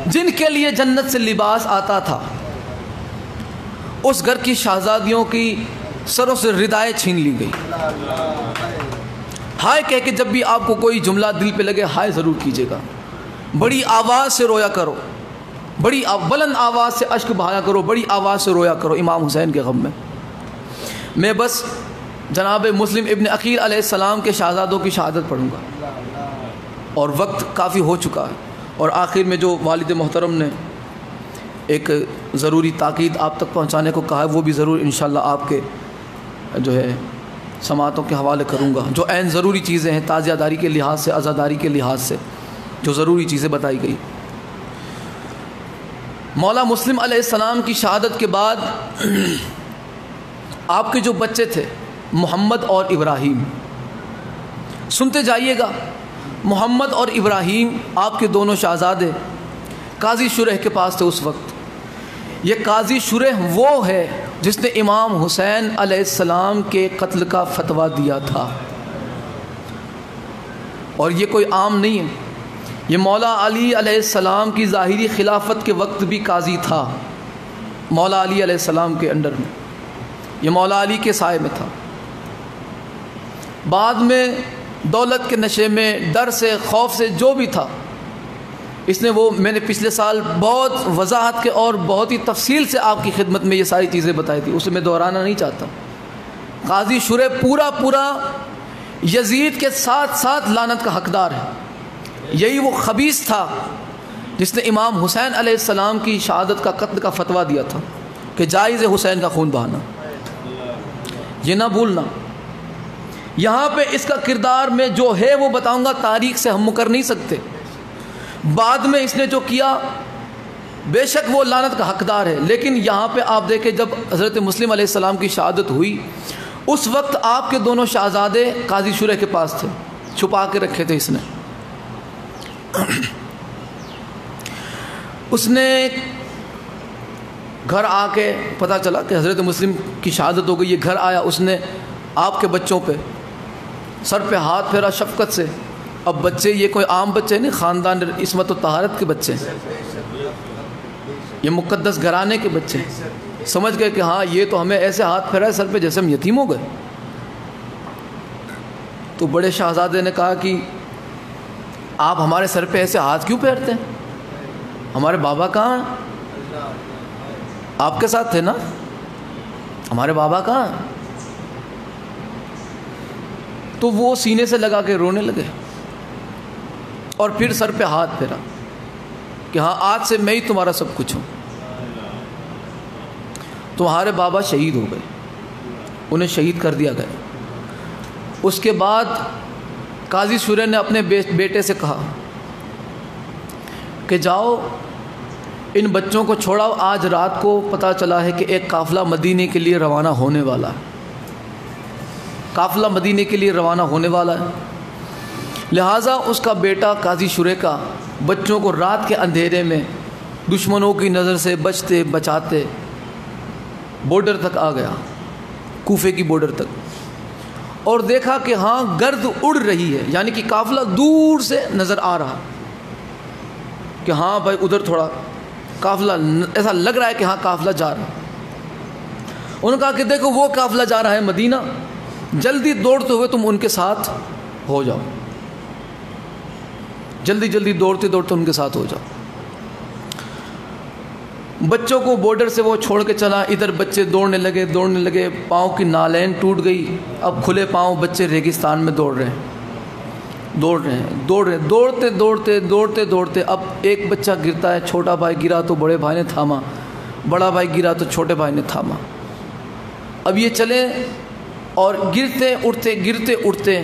جن کے لیے جنت سے لباس آتا تھا، اس گھر کی شہزادیوں کی سروں سے ردائیں چھین لی گئی۔ ہائے کہہ کے جب بھی آپ کو کوئی جملہ دل پہ لگے ہائے ضرور کیجیے گا، بڑی آواز سے رویا کرو، بڑی بلند آواز سے اشک بہایا کرو، بڑی آواز سے رویا کرو امام حسین کے غم میں۔ میں بس جناب مسلم ابن عقیل علیہ السلام کے شہزادوں کی شہادت پڑھوں گا، اور وقت کافی ہو چکا ہے، اور آخر میں جو والد محترم نے ایک ضروری تاکید آپ تک پہنچانے کو کہا ہے، وہ بھی ضرور انشاءاللہ آپ کے جو ہے سماعتوں کے حوالے کروں گا، جو عین ضروری چیزیں ہیں تازیہ داری کے لحاظ سے، عزاداری کے لحاظ سے جو ضروری چیزیں بتائی گئی۔ مولا مسلم علیہ السلام کی شہادت کے بعد آپ کے جو بچے تھے محمد اور ابراہیم، سنتے جائیے گا، محمد اور ابراہیم آپ کے دونوں شہزادے قاضی شریح کے پاس تھے اس وقت۔ یہ قاضی شریح وہ ہے جس نے امام حسین علیہ السلام کے قتل کا فتویٰ دیا تھا، اور یہ کوئی عام نہیں ہے، یہ مولا علی علیہ السلام کی ظاہری خلافت کے وقت بھی قاضی تھا، مولا علی علیہ السلام کے انڈر میں، یہ مولا علی کے سائے میں تھا۔ بعد میں دولت کے نشے میں، ڈر سے، خوف سے، جو بھی تھا، اس نے وہ میں نے پچھلے سال بہت وضاحت کے اور بہت ہی تفصیل سے آپ کی خدمت میں یہ ساری چیزیں بتائی تھی، اسے میں دہرانا نہیں چاہتا۔ قاضی شریح پورا یزید کے ساتھ ساتھ لعنت کا حقدار ہے، یہی وہ خبیث تھا جس نے امام حسین علیہ السلام کی شہادت کا قتل کا فتویٰ دیا تھا کہ جائز ہے حسین کا خون بہانا، یہ نہ بھولنا۔ یہاں پہ اس کا کردار میں جو ہے وہ بتاؤں گا، تاریخ سے ہم مکر نہیں سکتے۔ بعد میں اس نے جو کیا بے شک وہ لعنت کا حقدار ہے، لیکن یہاں پہ آپ دیکھیں جب حضرت مسلم علیہ السلام کی شہادت ہوئی اس وقت آپ کے دونوں شہزادے قاضی شریح کے پاس تھے، چھپا کے رکھے تھے اس نے۔ اس نے گھر آ کے پتہ چلا کہ حضرت مسلم کی شہادت ہو گئی، یہ گھر آیا، اس نے آپ کے بچوں پہ سر پہ ہاتھ پھیرا شفقت سے۔ اب بچے یہ کوئی عام بچے نہیں، خاندان عصمت و طہارت کے بچے، یہ مقدس گھرانے کے بچے، سمجھ گئے کہ ہاں یہ تو ہمیں ایسے ہاتھ پھیرا ہے سر پہ جیسے ہم یتیم ہو گئے۔ تو بڑے شہزادے نے کہا کہ آپ ہمارے سر پہ ایسے ہاتھ کیوں پھیرتے ہیں؟ ہمارے بابا کہاں ہیں؟ آپ کے ساتھ تھے نا، ہمارے بابا کہاں ہیں؟ تو وہ سینے سے لگا کے رونے لگے، اور پھر سر پہ ہاتھ پھیرا کہ ہاں آج سے میں ہی تمہارا سب کچھ ہوں۔ تمہارے بابا شہید ہو گئے، انہیں شہید کر دیا گیا۔ اس کے بعد قاضی شریح نے اپنے بیٹے سے کہا کہ جاؤ ان بچوں کو چھوڑاؤ، آج رات کو پتہ چلا ہے کہ ایک قافلہ مدینے کے لیے روانہ ہونے والا ہے، قافلہ مدینے کے لیے روانہ ہونے والا ہے۔ لہٰذا اس کا بیٹا قاضی شریح کا بچوں کو رات کے اندھیرے میں دشمنوں کی نظر سے بچتے بچاتے بارڈر تک آ گیا، کوفے کی بارڈر تک، اور دیکھا کہ ہاں گرد اڑ رہی ہے، یعنی کہ قافلہ دور سے نظر آ رہا کہ ہاں بھائی ادھر تھوڑا قافلہ، ایسا لگ رہا ہے کہ ہاں قافلہ جا رہا ہے۔ انہوں نے کہا کہ دیکھو وہ قافلہ جا رہا ہے مدینہ، جلدی دوڑتے ہوئے تم ان کے ساتھ ہو جاؤ، جلدی جلدی دوڑتے دوڑتے ان کے ساتھ ہو جاؤ۔ بچوں کو بارڈر سے وہ چھوڑ کے چلا، ادھر بچے دوڑنے لگے، پاؤں کی نالین ٹوٹ گئی، اب کھلے پاؤں بچے ریگستان میں دوڑ رہے ہیں، دوڑتے اب ایک بچہ گرتا ہے، چھوٹا بھائی گرا تو بڑے بھائی نے تھاما، بڑا بھائی گرا تو چھوٹے بھائی نے تھاما۔ اب یہ چلے اور گرتے اٹھتے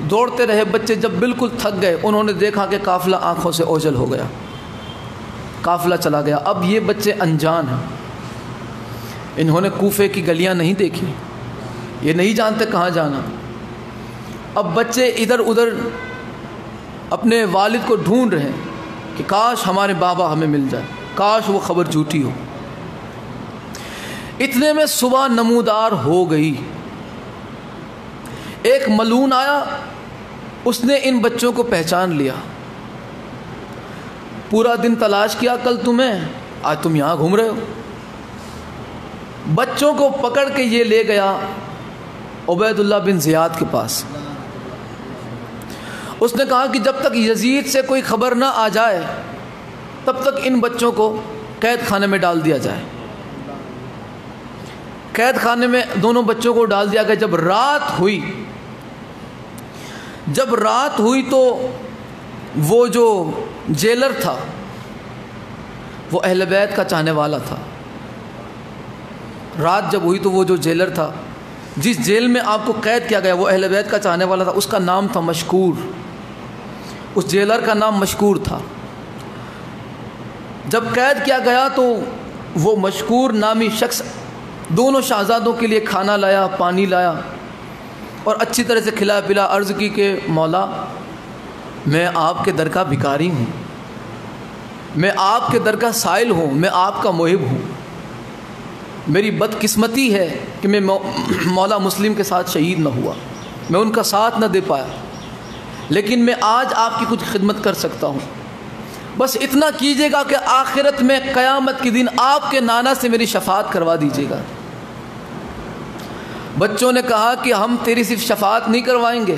دوڑتے رہے بچے، جب بالکل تھک گئے انہوں نے دیکھا کہ قافلہ آنکھوں سے اوجھل ہو گیا، قافلہ چلا گیا۔ اب یہ بچے انجان ہیں، انہوں نے کوفے کی گلیاں نہیں دیکھی، یہ نہیں جانتے کہاں جانا. اب بچے ادھر ادھر اپنے والد کو ڈھونڈ رہے ہیں کہ کاش ہمارے بابا ہمیں مل جائے، کاش وہ خبر جھوٹی ہو. اتنے میں صبح نمودار ہو گئی. ایک ملعون آیا، اس نے ان بچوں کو پہچان لیا. پورا دن تلاش کیا کل تمہیں، آج تم یہاں گھوم رہے ہو. بچوں کو پکڑ کے یہ لے گیا عبید اللہ بن زیاد کے پاس. اس نے کہا کہ جب تک یزید سے کوئی خبر نہ آ جائے تب تک ان بچوں کو قید خانے میں ڈال دیا جائے. قید خانے میں دونوں بچوں کو ڈال دیا گیا. جب رات ہوئی تو وہ جو جیلر تھا وہ اہل بیت کا چاہنے والا تھا. رات جب ہوئی تو وہ جو جیلر تھا جس جیل میں آپ کو قید کیا گیا وہ اہل بیت کا چاہنے والا تھا. اس کا نام تھا مشکور. اس جیلر کا نام مشکور تھا. جب قید کیا گیا تو وہ مشکور نامی شخص دونوں شہزادوں کے لیے کھانا لایا، پانی لایا اور اچھی طرح سے کھلا پلا. عرض کی کہ مولا میں آپ کے در کا بھکاری ہوں، میں آپ کے در کا سائل ہوں، میں آپ کا محب ہوں. میری بدقسمتی ہے کہ میں مولا مسلم کے ساتھ شہید نہ ہوا، میں ان کا ساتھ نہ دے پایا، لیکن میں آج آپ کی کچھ خدمت کر سکتا ہوں. بس اتنا کیجیے گا کہ آخرت میں قیامت کے دن آپ کے نانا سے میری شفاعت کروا دیجیے گا. بچوں نے کہا کہ ہم تیری صرف شفاعت نہیں کروائیں گے،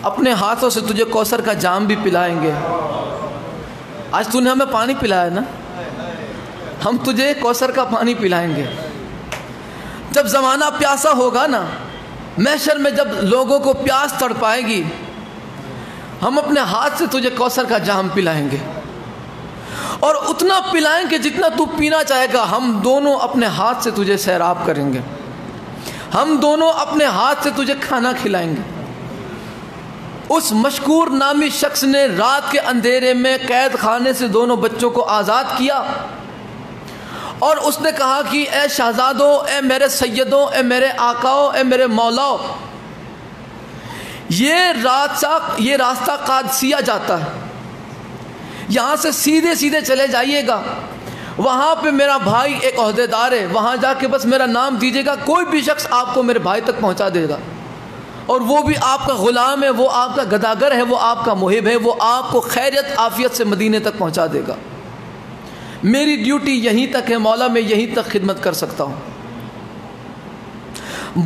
اپنے ہاتھوں سے تجھے کوثر کا جام بھی پلائیں گے. آج تو نے ہمیں پانی پلایا نا، ہم تجھے کوثر کا پانی پلائیں گے. جب زمانہ پیاسا ہوگا نا، محشر میں جب لوگوں کو پیاس تڑپائے گی، ہم اپنے ہاتھ سے تجھے کوثر کا جام پلائیں گے اور اتنا پلائیں گے جتنا تو پینا چاہے گا. ہم دونوں اپنے ہاتھ سے تجھے سیراب کریں گے، ہم دونوں اپنے ہاتھ سے تجھے کھانا کھلائیں گے. اس مشکور نامی شخص نے رات کے اندھیرے میں قید خانے سے دونوں بچوں کو آزاد کیا اور اس نے کہا کہ اے شہزادوں، اے میرے سیدوں، اے میرے آقاؤں، اے میرے مولاؤں، یہ راستہ قادسیہ جاتا ہے، یہاں سے سیدھے سیدھے چلے جائیے گا. وہاں پہ میرا بھائی ایک عہدیدار ہے، وہاں جا کے بس میرا نام دیجیے گا، کوئی بھی شخص آپ کو میرے بھائی تک پہنچا دے گا. اور وہ بھی آپ کا غلام ہے، وہ آپ کا گداگر ہے، وہ آپ کا محب ہے، وہ آپ کو خیریت عافیت سے مدینے تک پہنچا دے گا. میری ڈیوٹی یہیں تک ہے مولا، میں یہیں تک خدمت کر سکتا ہوں.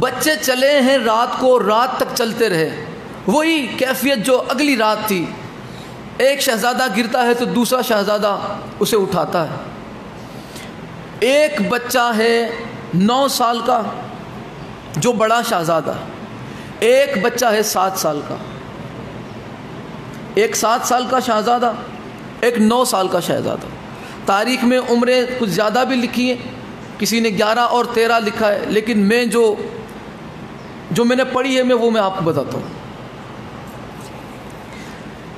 بچے چلے ہیں رات کو، رات تک چلتے رہے. وہی کیفیت جو اگلی رات تھی. ایک شہزادہ گرتا ہے تو دوسرا شہزادہ اسے اٹھاتا ہے. ایک بچہ ہے 9 سال کا جو بڑا شہزادہ، ایک بچہ ہے 7 سال کا. ایک 7 سال کا شہزادہ، ایک 9 سال کا شہزادہ. تاریخ میں عمریں کچھ زیادہ بھی لکھی ہیں، کسی نے 11 اور 13 لکھا ہے، لیکن میں جو میں نے پڑھی ہے وہ میں آپ کو بتاتا ہوں.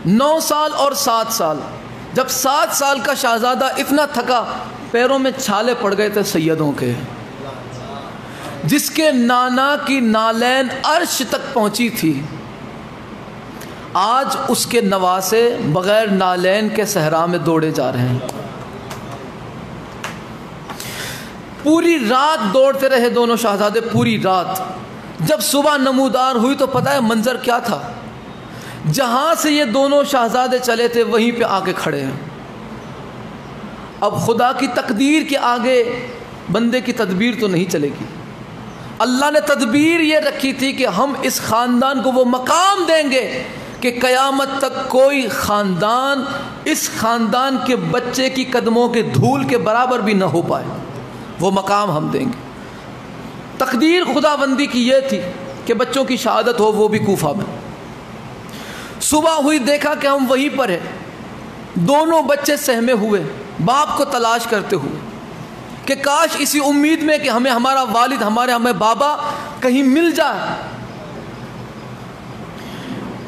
9 سال اور 7 سال. جب 7 سال کا شہزادہ اتنا تھکا، پیروں میں چھالے پڑ گئے تھے سیدوں کے، جس کے نانا کی نالین عرش تک پہنچی تھی، آج اس کے نواسے بغیر نالین کے صحرا میں دوڑے جا رہے ہیں. پوری رات دوڑتے رہے دونوں شہزادے، پوری رات. جب صبح نمودار ہوئی تو پتہ ہے منظر کیا تھا؟ جہاں سے یہ دونوں شہزادے چلے تھے وہیں پہ آ کے کھڑے ہیں. اب خدا کی تقدیر کے آگے بندے کی تدبیر تو نہیں چلے گی. اللہ نے تدبیر یہ رکھی تھی کہ ہم اس خاندان کو وہ مقام دیں گے کہ قیامت تک کوئی خاندان اس خاندان کے بچے کی قدموں کے دھول کے برابر بھی نہ ہو پائے. وہ مقام ہم دیں گے. تقدیر خدا بندی کی یہ تھی کہ بچوں کی شہادت ہو، وہ بھی کوفہ میں. صبح ہوئی، دیکھا کہ ہم وہیں پر ہیں. دونوں بچے سہمے ہوئے باپ کو تلاش کرتے ہوئے کہ کاش اسی امید میں کہ ہمیں ہمارا والد، ہمیں بابا کہیں مل جائے.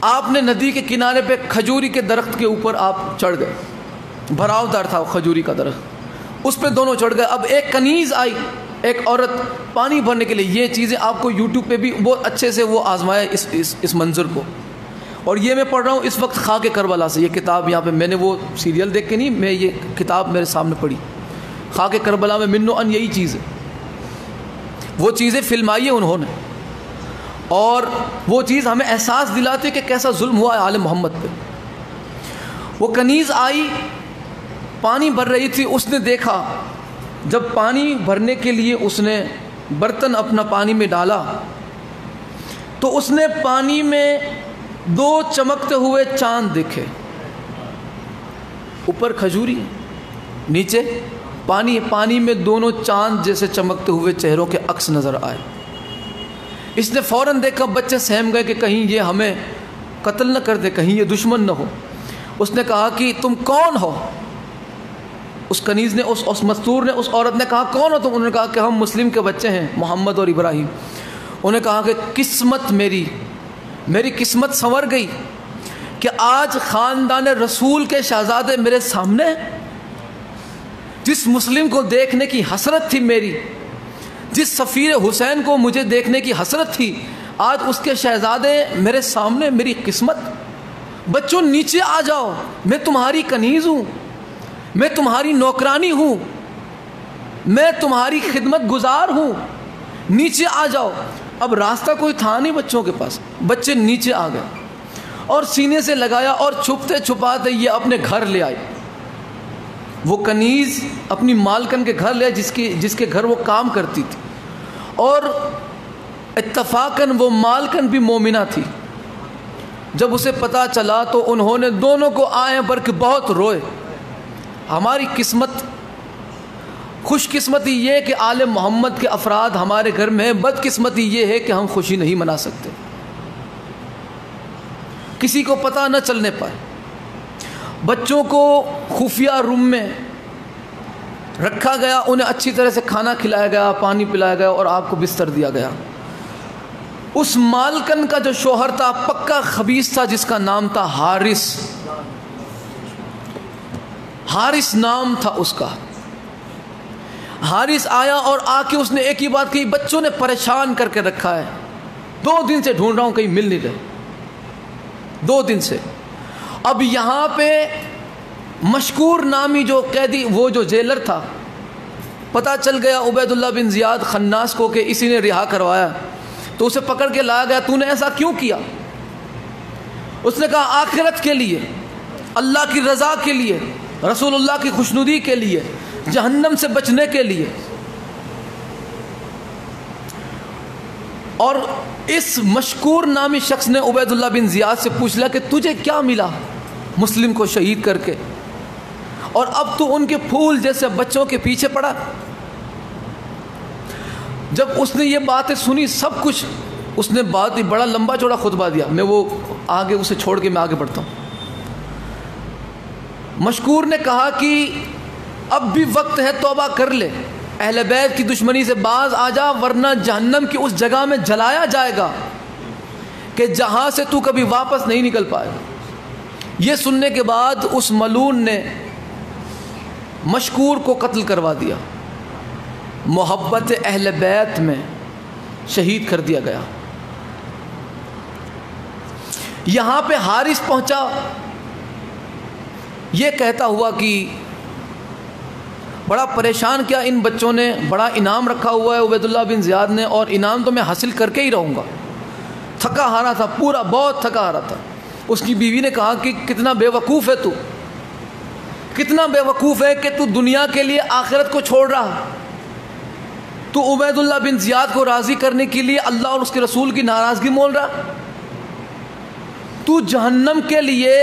آپ نے ندی کے کنارے پہ کھجوری کے درخت کے اوپر آپ چڑھ گئے. بھراؤ دار تھا وہ کھجوری کا درخت، اس پہ دونوں چڑھ گئے. اب ایک کنیز آئی ایک عورت پانی بھرنے کے لیے، یہ چیزیں آپ کو یوٹیوب پہ بھی بہت اچھے سے وہ آزمایا اس منظر کو. اور یہ میں پڑھ رہا ہوں اس وقت خاک کربلا سے، یہ کتاب یہاں پہ میں نے وہ سیریل دیکھ کے نہیں، میں یہ کتاب میرے سامنے پڑھی. خاک کربلا میں من و ان یہی چیز ہے، وہ چیزیں فلمائی ہیں انہوں نے، اور وہ چیز ہمیں احساس دلاتی ہے کہ کیسا ظلم ہوا ہے آل محمد پہ. وہ کنیز آئی، پانی بھر رہی تھی، اس نے دیکھا، جب پانی بھرنے کے لیے اس نے برتن اپنا پانی میں ڈالا تو اس نے پانی میں 2 چمکتے ہوئے چاند دیکھے. اوپر کھجوری، نیچے پانی میں دونوں چاند جیسے چمکتے ہوئے چہروں کے عکس نظر آئے. اس نے فوراً دیکھا، بچے سہم گئے کہ کہیں یہ ہمیں قتل نہ کر دے، کہیں یہ دشمن نہ ہو. اس نے کہا کہ تم کون ہو؟ اس کنیز نے، اس مستور نے، اس عورت نے کہا کون ہو تم؟ انہوں نے کہا کہ ہم مسلم کے بچے ہیں، محمد اور ابراہیم. انہوں نے کہا کہ قسمت میری قسمت سنور گئی کہ آج خاندان رسول کے شہزادے میرے سامنے ہیں. جس مسلم کو دیکھنے کی حسرت تھی میری، جس سفیر حسین کو مجھے دیکھنے کی حسرت تھی، آج اس کے شہزادے میرے سامنے. میری قسمت. بچوں نیچے آ جاؤ، میں تمہاری کنیز ہوں، میں تمہاری نوکرانی ہوں، میں تمہاری خدمت گزار ہوں، نیچے آ جاؤ. اب راستہ کوئی تھا نہیں بچوں کے پاس، بچے نیچے آ گئے اور سینے سے لگایا اور چھپتے چھپاتے یہ اپنے گھر لے آئے. وہ کنیز اپنی مالکن کے گھر لے آئے، جس کے گھر وہ کام کرتی تھی، اور اتفاقاً وہ مالکن بھی مومنہ تھی. جب اسے پتہ چلا تو انہوں نے دونوں کو آئیں بھر کے بہت روئے. ہماری قسمت، خوش قسمتی یہ کہ آل محمد کے افراد ہمارے گھر میں ہیں، بد قسمتی یہ ہے کہ ہم خوشی نہیں منا سکتے، کسی کو پتہ نہ چلنے پائے. بچوں کو خفیہ روم میں رکھا گیا، انہیں اچھی طرح سے کھانا کھلایا گیا، پانی پلایا گیا اور آپ کو بستر دیا گیا. اس مالکن کا جو شوہر تھا پکا خبیث تھا، جس کا نام تھا حارث نام تھا اس کا. حارث آیا اور آ کے اس نے ایک ہی بات کہی، بچوں نے پریشان کر کے رکھا ہے، 2 دن سے ڈھونڈ رہا ہوں، کہیں مل نہیں رہے، 2 دن سے. اب یہاں پہ مشکور نامی جو قیدی، وہ جو جیلر تھا، پتہ چل گیا عبید اللہ بن زیاد خناس کو کہ اسی نے رہا کروایا، تو اسے پکڑ کے لایا گیا. تو نے ایسا کیوں کیا؟ اس نے کہا آخرت کے لیے، اللہ کی رضا کے لیے، رسول اللہ کی خوشنودی کے لیے، جہنم سے بچنے کے لیے. اور اس مشکور نامی شخص نے عبید اللہ بن زیاد سے پوچھ لیا کہ تجھے کیا ملا مسلم کو شہید کر کے، اور اب تو ان کے پھول جیسے بچوں کے پیچھے پڑا. جب اس نے یہ باتیں سنی، سب کچھ اس نے بات بڑا لمبا چوڑا خطبہ دیا، میں وہ آگے اسے چھوڑ کے میں آگے بڑھتا ہوں. مشکور نے کہا کہ اب بھی وقت ہے، توبہ کر لے، اہل بیت کی دشمنی سے باز آ جا، ورنہ جہنم کی اس جگہ میں جلایا جائے گا کہ جہاں سے تو کبھی واپس نہیں نکل پائے گا. یہ سننے کے بعد اس ملعون نے مشکور کو قتل کروا دیا، محبت اہل بیت میں شہید کر دیا گیا. یہاں پہ حارث پہنچا، یہ کہتا ہوا کہ بڑا پریشان کیا ان بچوں نے، بڑا انعام رکھا ہوا ہے عبید اللہ بن زیاد نے، اور انعام تو میں حاصل کر کے ہی رہوں گا. تھکا ہارا تھا پورا، بہت تھکا ہارا تھا. اس کی بیوی نے کہا کہ کتنا بے وقوف ہے تو، کتنا بے وقوف ہے کہ تو دنیا کے لیے آخرت کو چھوڑ رہا، تو عبید اللہ بن زیاد کو راضی کرنے کے لیے اللہ اور اس کے رسول کی ناراضگی مول رہا، تو جہنم کے لیے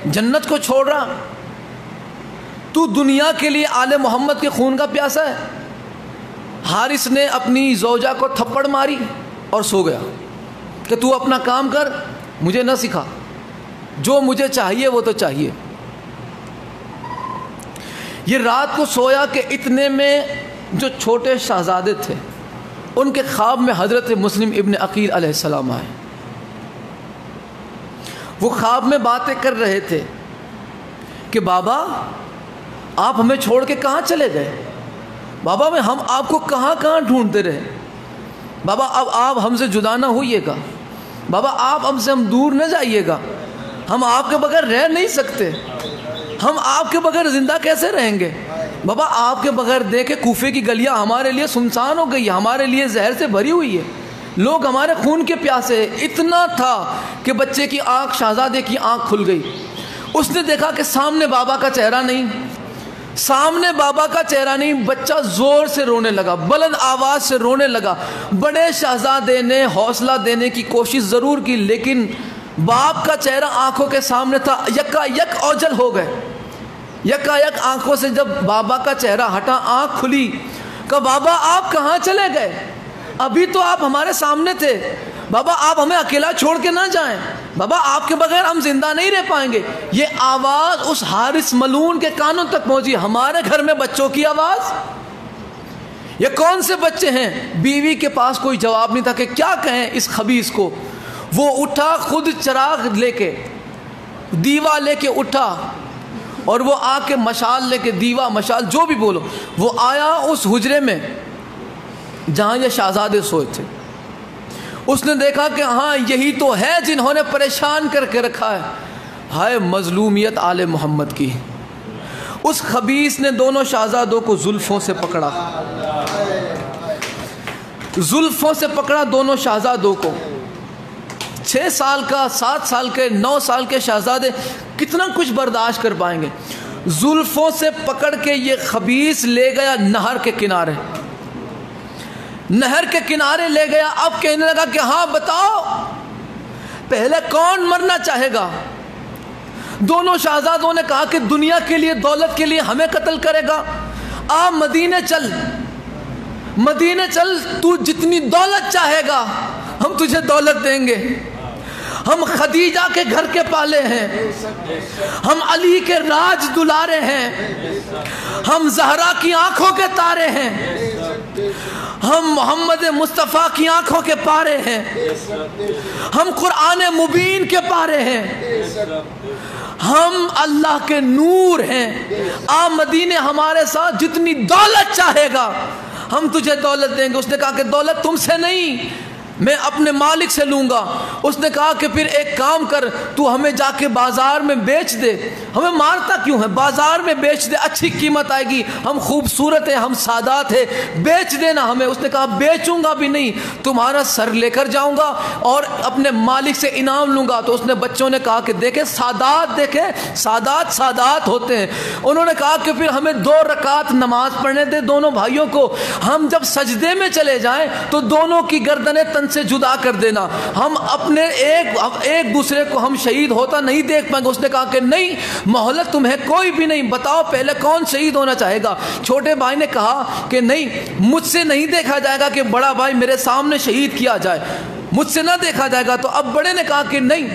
جنت کو چھوڑ رہا، تو دنیا کے لیے آل محمد کے خون کا پیاسا ہے. حارث نے اپنی زوجہ کو تھپڑ ماری اور سو گیا کہ تو اپنا کام کر، مجھے نہ سکھا، جو مجھے چاہیے وہ تو چاہیے. یہ رات کو سویا کہ اتنے میں جو چھوٹے شہزادے تھے ان کے خواب میں حضرت مسلم ابن عقیل علیہ السلام آئے. وہ خواب میں باتیں کر رہے تھے کہ بابا آپ ہمیں چھوڑ کے کہاں چلے گئے، بابا میں ہم آپ کو کہاں کہاں ڈھونڈتے رہے، بابا اب آپ ہم سے جدا نہ ہوئیے گا، بابا آپ ہم سے دور نہ جائیے گا، ہم آپ کے بغیر رہ نہیں سکتے، ہم آپ کے بغیر زندہ کیسے رہیں گے، بابا آپ کے بغیر دیکھے کوفے کی گلیاں ہمارے لیے سنسان ہو گئی، ہمارے لیے زہر سے بھری ہوئی ہے، لوگ ہمارے خون کے پیاسے ہیں۔ اتنا تھا کہ بچے کی آنکھ، شہزادے کی آنکھ کھل گئی، اس نے دیکھا کہ سامنے بابا کا چہرہ نہیں، سامنے بابا کا چہرہ نہیں، بچہ زور سے رونے لگا، بلند آواز سے رونے لگا۔ بڑے شہزادے نے حوصلہ دینے کی کوشش ضرور کی، لیکن باپ کا چہرہ آنکھوں کے سامنے تھا، یکا یک اوجل ہو گئے۔ یکا یک آنکھوں سے جب بابا کا چہرہ ہٹا، آنکھ کھلی، کہا بابا آپ کہاں چلے گئے؟ ابھی تو آپ ہمارے سامنے تھے، بابا آپ ہمیں اکیلا چھوڑ کے نہ جائیں، بابا آپ کے بغیر ہم زندہ نہیں رہ پائیں گے۔ یہ آواز اس حارث ملعون کے کانوں تک پہنچی، ہمارے گھر میں بچوں کی آواز، یہ کون سے بچے ہیں؟ بیوی کے پاس کوئی جواب نہیں تھا کہ کیا کہیں اس خبیث کو۔ وہ اٹھا، خود چراغ لے کے، دیوا لے کے اٹھا، اور وہ آ کے مشال لے کے، دیوا مشال جو بھی بولو، وہ آیا اس حجرے میں جہاں یہ شہزادے سوئے تھے۔ اس نے دیکھا کہ ہاں یہی تو ہے جنہوں نے پریشان کر کے رکھا ہے۔ ہائے مظلومیت آل محمد کی۔ اس خبیث نے دونوں شہزادوں کو زلفوں سے پکڑا، زلفوں سے پکڑا دونوں شہزادوں کو۔ 6 سال کا، 7 سال کے، 9 سال کے شہزادے کتنا کچھ برداشت کر پائیں گے؟ زلفوں سے پکڑ کے یہ خبیث لے گیا نہر کے کنارے، نہر کے کنارے لے گیا۔ اب کہنے لگا کہ ہاں بتاؤ پہلے کون مرنا چاہے گا؟ دونوں شہزادوں نے کہا کہ دنیا کے لیے، دولت کے لیے ہمیں قتل کرے گا؟ آپ مدینے چل، مدینے چل، تو جتنی دولت چاہے گا ہم تجھے دولت دیں گے۔ ہم خدیجہ کے گھر کے پالے ہیں، ہم علی کے راج دلارے ہیں، ہم زہرا کی آنکھوں کے تارے ہیں، ہم محمد مصطفیٰ کی آنکھوں کے پارے ہیں، ہم قرآن مبین کے پارے ہیں، ہم اللہ کے نور ہیں۔ آ مدینے ہمارے ساتھ، جتنی دولت چاہے گا ہم تجھے دولت دیں گے۔ اس نے کہا کہ دولت تم سے نہیں، میں اپنے مالک سے لوں گا۔ اس نے کہا کہ پھر ایک کام کر، تو ہمیں جا کے بازار میں بیچ دے۔ ہمیں مارتا کیوں ہے؟ بازار میں بیچ دے، اچھی قیمت آئے گی، ہم خوبصورت ہیں، ہم سادات ہیں، بیچ دینا ہمیں۔ اس نے کہا بیچوں گا بھی نہیں، تمہارا سر لے کر جاؤں گا اور اپنے مالک سے انعام لوں گا۔ تو اس نے بچوں نے کہا کہ دیکھیں سادات، دیکھیں سادات سادات ہوتے ہیں۔ انہوں نے کہا کہ پھر ہمیں 2 رکعت نماز پڑھنے دے دونوں بھائیوں کو، ہم جب سجدے میں چلے جائیں تو دونوں کی گردنیں تن سے جدا کر دینا، ہم اپنے ایک دوسرے کو ہم شہید ہوتا نہیں دیکھ پائیں گے۔ اس نے کہا کہ نہیں، مہلت تمہیں کوئی بھی نہیں، بتاؤ پہلے کون شہید ہونا چاہے گا؟ چھوٹے بھائی نے کہا کہ نہیں، مجھ سے نہیں دیکھا جائے گا کہ بڑا بھائی میرے سامنے شہید کیا جائے، مجھ سے نہ دیکھا جائے گا۔ تو اب بڑے نے کہا کہ نہیں،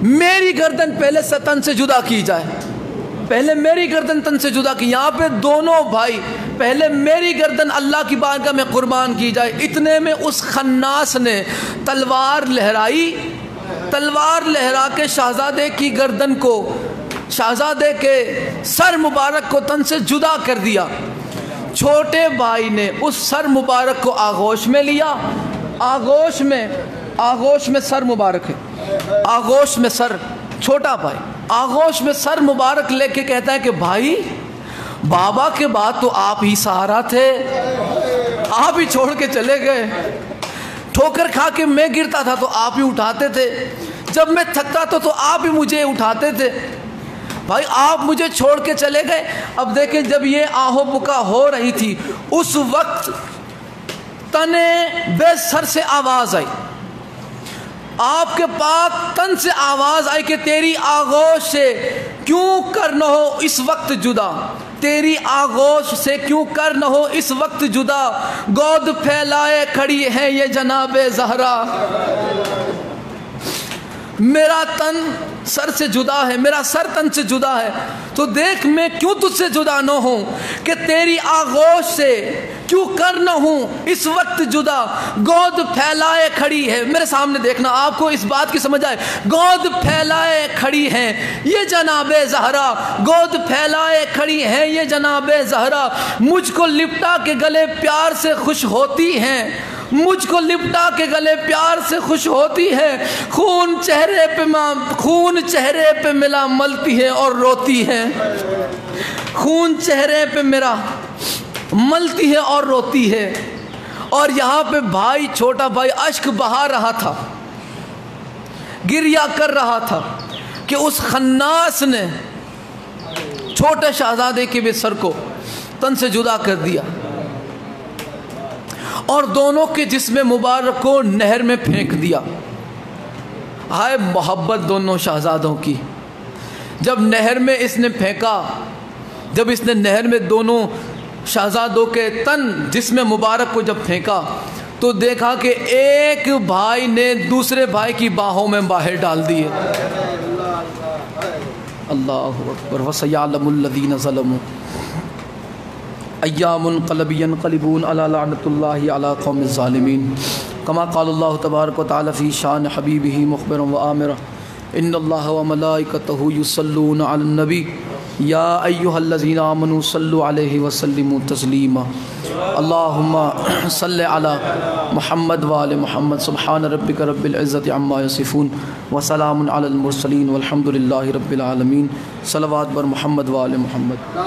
میری گردن پہلے سے تن سے جدا کی جائے، پہلے میری گردن تن سے جدا کی۔ یہاں پہ دونوں بھائی، پہلے میری گردن اللہ کی بارگاہ میں قربان کی جائے۔ اتنے میں اس خناس نے تلوار لہرائی، تلوار لہرا کے شہزادے کی گردن کو، شہزادے کے سر مبارک کو تن سے جدا کر دیا۔ چھوٹے بھائی نے اس سر مبارک کو آغوش میں لیا، آغوش میں سر مبارک ہے، آغوش میں سر، چھوٹا بھائی آغوش میں سر مبارک لے کے کہتا ہے کہ بھائی، بابا کے بعد تو آپ ہی سہارا تھے، آپ ہی چھوڑ کے چلے گئے، ٹھوکر کھا کے میں گرتا تھا تو آپ ہی اٹھاتے تھے، جب میں تھکتا تھا تو آپ ہی مجھے اٹھاتے تھے، بھائی آپ مجھے چھوڑ کے چلے گئے۔ اب دیکھیں جب یہ آہو بکا ہو رہی تھی، اس وقت تنے بے سر سے آواز آئی، آپ کے پاک تن سے آواز آئی کہ تیری آغوش سے کیوں کر نہ ہو اس وقت جدا، تیری آغوش سے کیوں کر نہ ہو اس وقت جدا، گود پھیلائے کھڑی ہے یہ جناب زہرا، میرا تن سر سے جدا ہے، میرا سر تن سے جدا ہے، تو دیکھ میں کیوں تجھ سے جدا نہ ہوں، کہ تیری آغوش سے کیوں کر نہ ہوں اس وقت جدا، گود پھیلائے کھڑی ہے۔ میرے سامنے دیکھنا، آپ کو اس بات کی سمجھ آئے، گود پھیلائے کھڑی ہیں یہ جناب زہرا، گود پھیلائے کھڑی ہیں یہ جناب زہرا، مجھ کو لپٹا کے گلے پیار سے خوش ہوتی ہیں، مجھ کو لپٹا کے گلے پیار سے خوش ہوتی ہے، خون چہرے پہ ملا ملتی ہے اور روتی ہے، خون چہرے پہ میرا ملتی ہے اور روتی ہے۔ اور یہاں پہ بھائی، چھوٹا بھائی اشک بہا رہا تھا، گریہ کر رہا تھا کہ اس خناس نے چھوٹے شہزادے کے بھی سر کو تن سے جدا کر دیا اور دونوں کے جسم مبارک کو نہر میں پھینک دیا۔ ہائے محبت دونوں شہزادوں کی، جب نہر میں اس نے پھینکا، جب اس نے نہر میں دونوں شہزادوں کے تن جسم مبارک کو جب پھینکا تو دیکھا کہ ایک بھائی نے دوسرے بھائی کی باہوں میں باہر ڈال دیے۔ اللہ اکبر۔ وَسَيَعْلَمُ الَّذِينَ ظَلَمُوا ایام انقلب ینقلبون علی لعنۃ اللہ علی قوم الظالمین، کما قال اللہ تبارک و تعالی فی شان حبیبہ مخبرا و آمرا ان اللہ و ملائکتہ یصلون علی النبی یا ایہا الذین آمنوا صلوا علیہ وسلموا تسلیما، اللہم صل علی محمد وآل محمد، سبحان ربک رب العزت عما یصفون وسلام علی المرسلین والحمد للہ رب العالمین۔ صلوات بر محمد وآل محمد۔